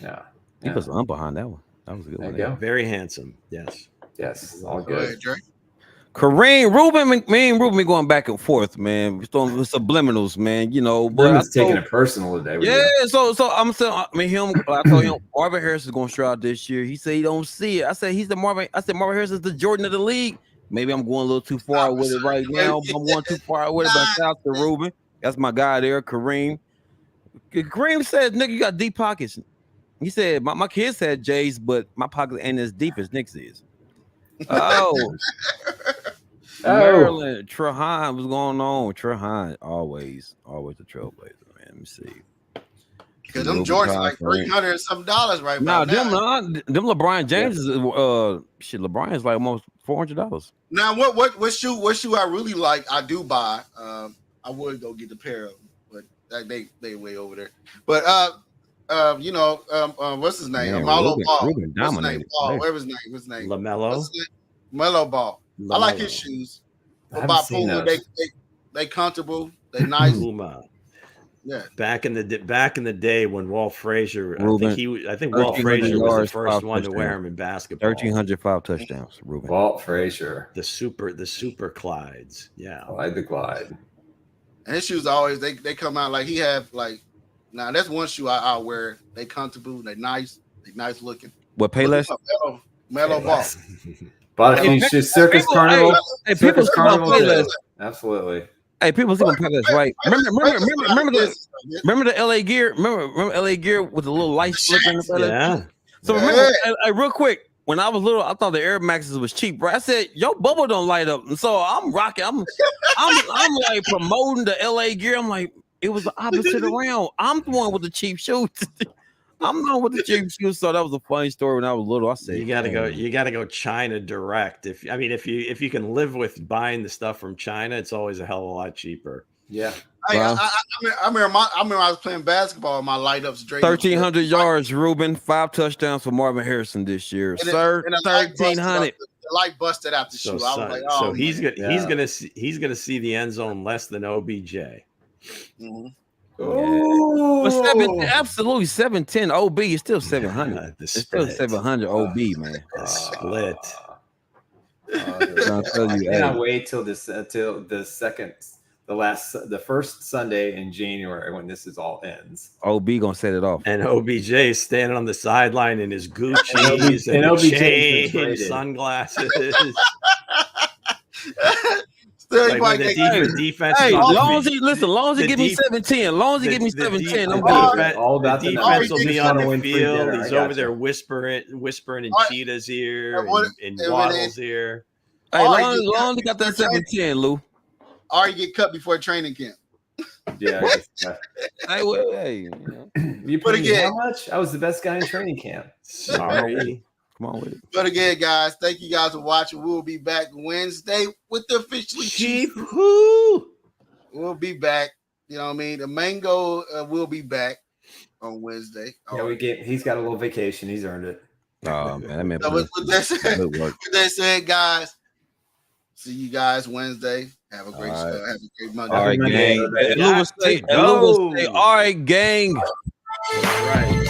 Yeah. He put some behind that one. That was a good one. Go. Very handsome. Yes. All good. Kareem, Ruben, me and Ruben going back and forth, man. We're throwing subliminals, man. But Ruben's taking it personal today. Yeah. So I'm saying, I told him Marvin Harris is going to show out this year. He said he don't see it. I said Marvin Harris is the Jordan of the league. Maybe I'm going a little too far with it right now. I'm going too far with it, but shout out to Ruben. That's my guy there, Kareem. Kareem said, "Nigga, you got deep pockets." He said, my kids had J's, but my pockets ain't as deep as Nick's is. Oh. Maryland, Trahan, what's going on? Trahan, always a trailblazer, man. Let me see. Because them Jordans like $300 and some right now. Them LeBron James is LeBron is like almost $400. Now what shoe I really like, I do buy. I would go get the pair of them, but they way over there. But what's his name? Marlo Ball. What's his name? Ball. What's his name? LaMelo. Melo Ball. I like his shoes. What about Puma? They comfortable. They nice. Puma. Yeah. Back in the day when Walt Frazier, I think Walt Frazier was the first one to wear them in basketball. 1,305 touchdowns. Ruben. Walt Frazier. The super Clydes. Yeah. I like the Clyde. And his shoes always they come out like he have like. Now that's one shoe I'll wear. They comfortable. They nice looking. What Payless? Melo Ball. But Circus Carnival. Hey, Circus Carnival. Absolutely. Hey, people see Payless, right? Remember the LA gear? Remember LA gear with the little light flicker in the Payless? Yeah. So remember, real quick, when I was little, I thought the Air Maxes was cheap, right? I said, "Yo, bubble don't light up," and so I'm rocking. I'm like promoting the LA gear. I'm like, it was the opposite around. I'm the one with the cheap shoes. I'm the one with the cheap shoes. So that was a funny story when I was little. I said, you gotta go China direct. If you can live with buying the stuff from China, it's always a hell of a lot cheaper. Yeah. I remember I was playing basketball. My light ups straight. 1,300 yards, Ruben. 5 touchdowns for Marvin Harrison this year, sir. 1,300. The light busted out the shoe. I was like, oh, so he's gonna see the end zone less than OBJ. Mm-hmm. But absolutely 710 OB is still 700. It's still 700 OB, man. The split. I cannot wait till the first Sunday in January when this is all ends. OB gonna set it off, and OBJ is standing on the sideline in his Gucci's and OBJ sunglasses. Like the defense. Hey, long as he give me 710, long as he give me 710, I'm good. All about the defense will be on the field. He's over there whispering in Cheetah's ear and Waddle's ear. Hey, long as he got that 710, Lou. Or you get cut before training camp. Yeah. Hey, you put again how much? I was the best guy in training camp. Sorry. Come on with it. But again, guys, thank you guys for watching. We'll be back Wednesday with the officially Chief Who. We'll be back. You know what I mean? The Mango will be back on Wednesday. Yeah, he's got a little vacation. He's earned it. Oh man, that with that said, guys, see you guys Wednesday. Have a great Monday. All right, gang. Lou will say, all right, gang. Right.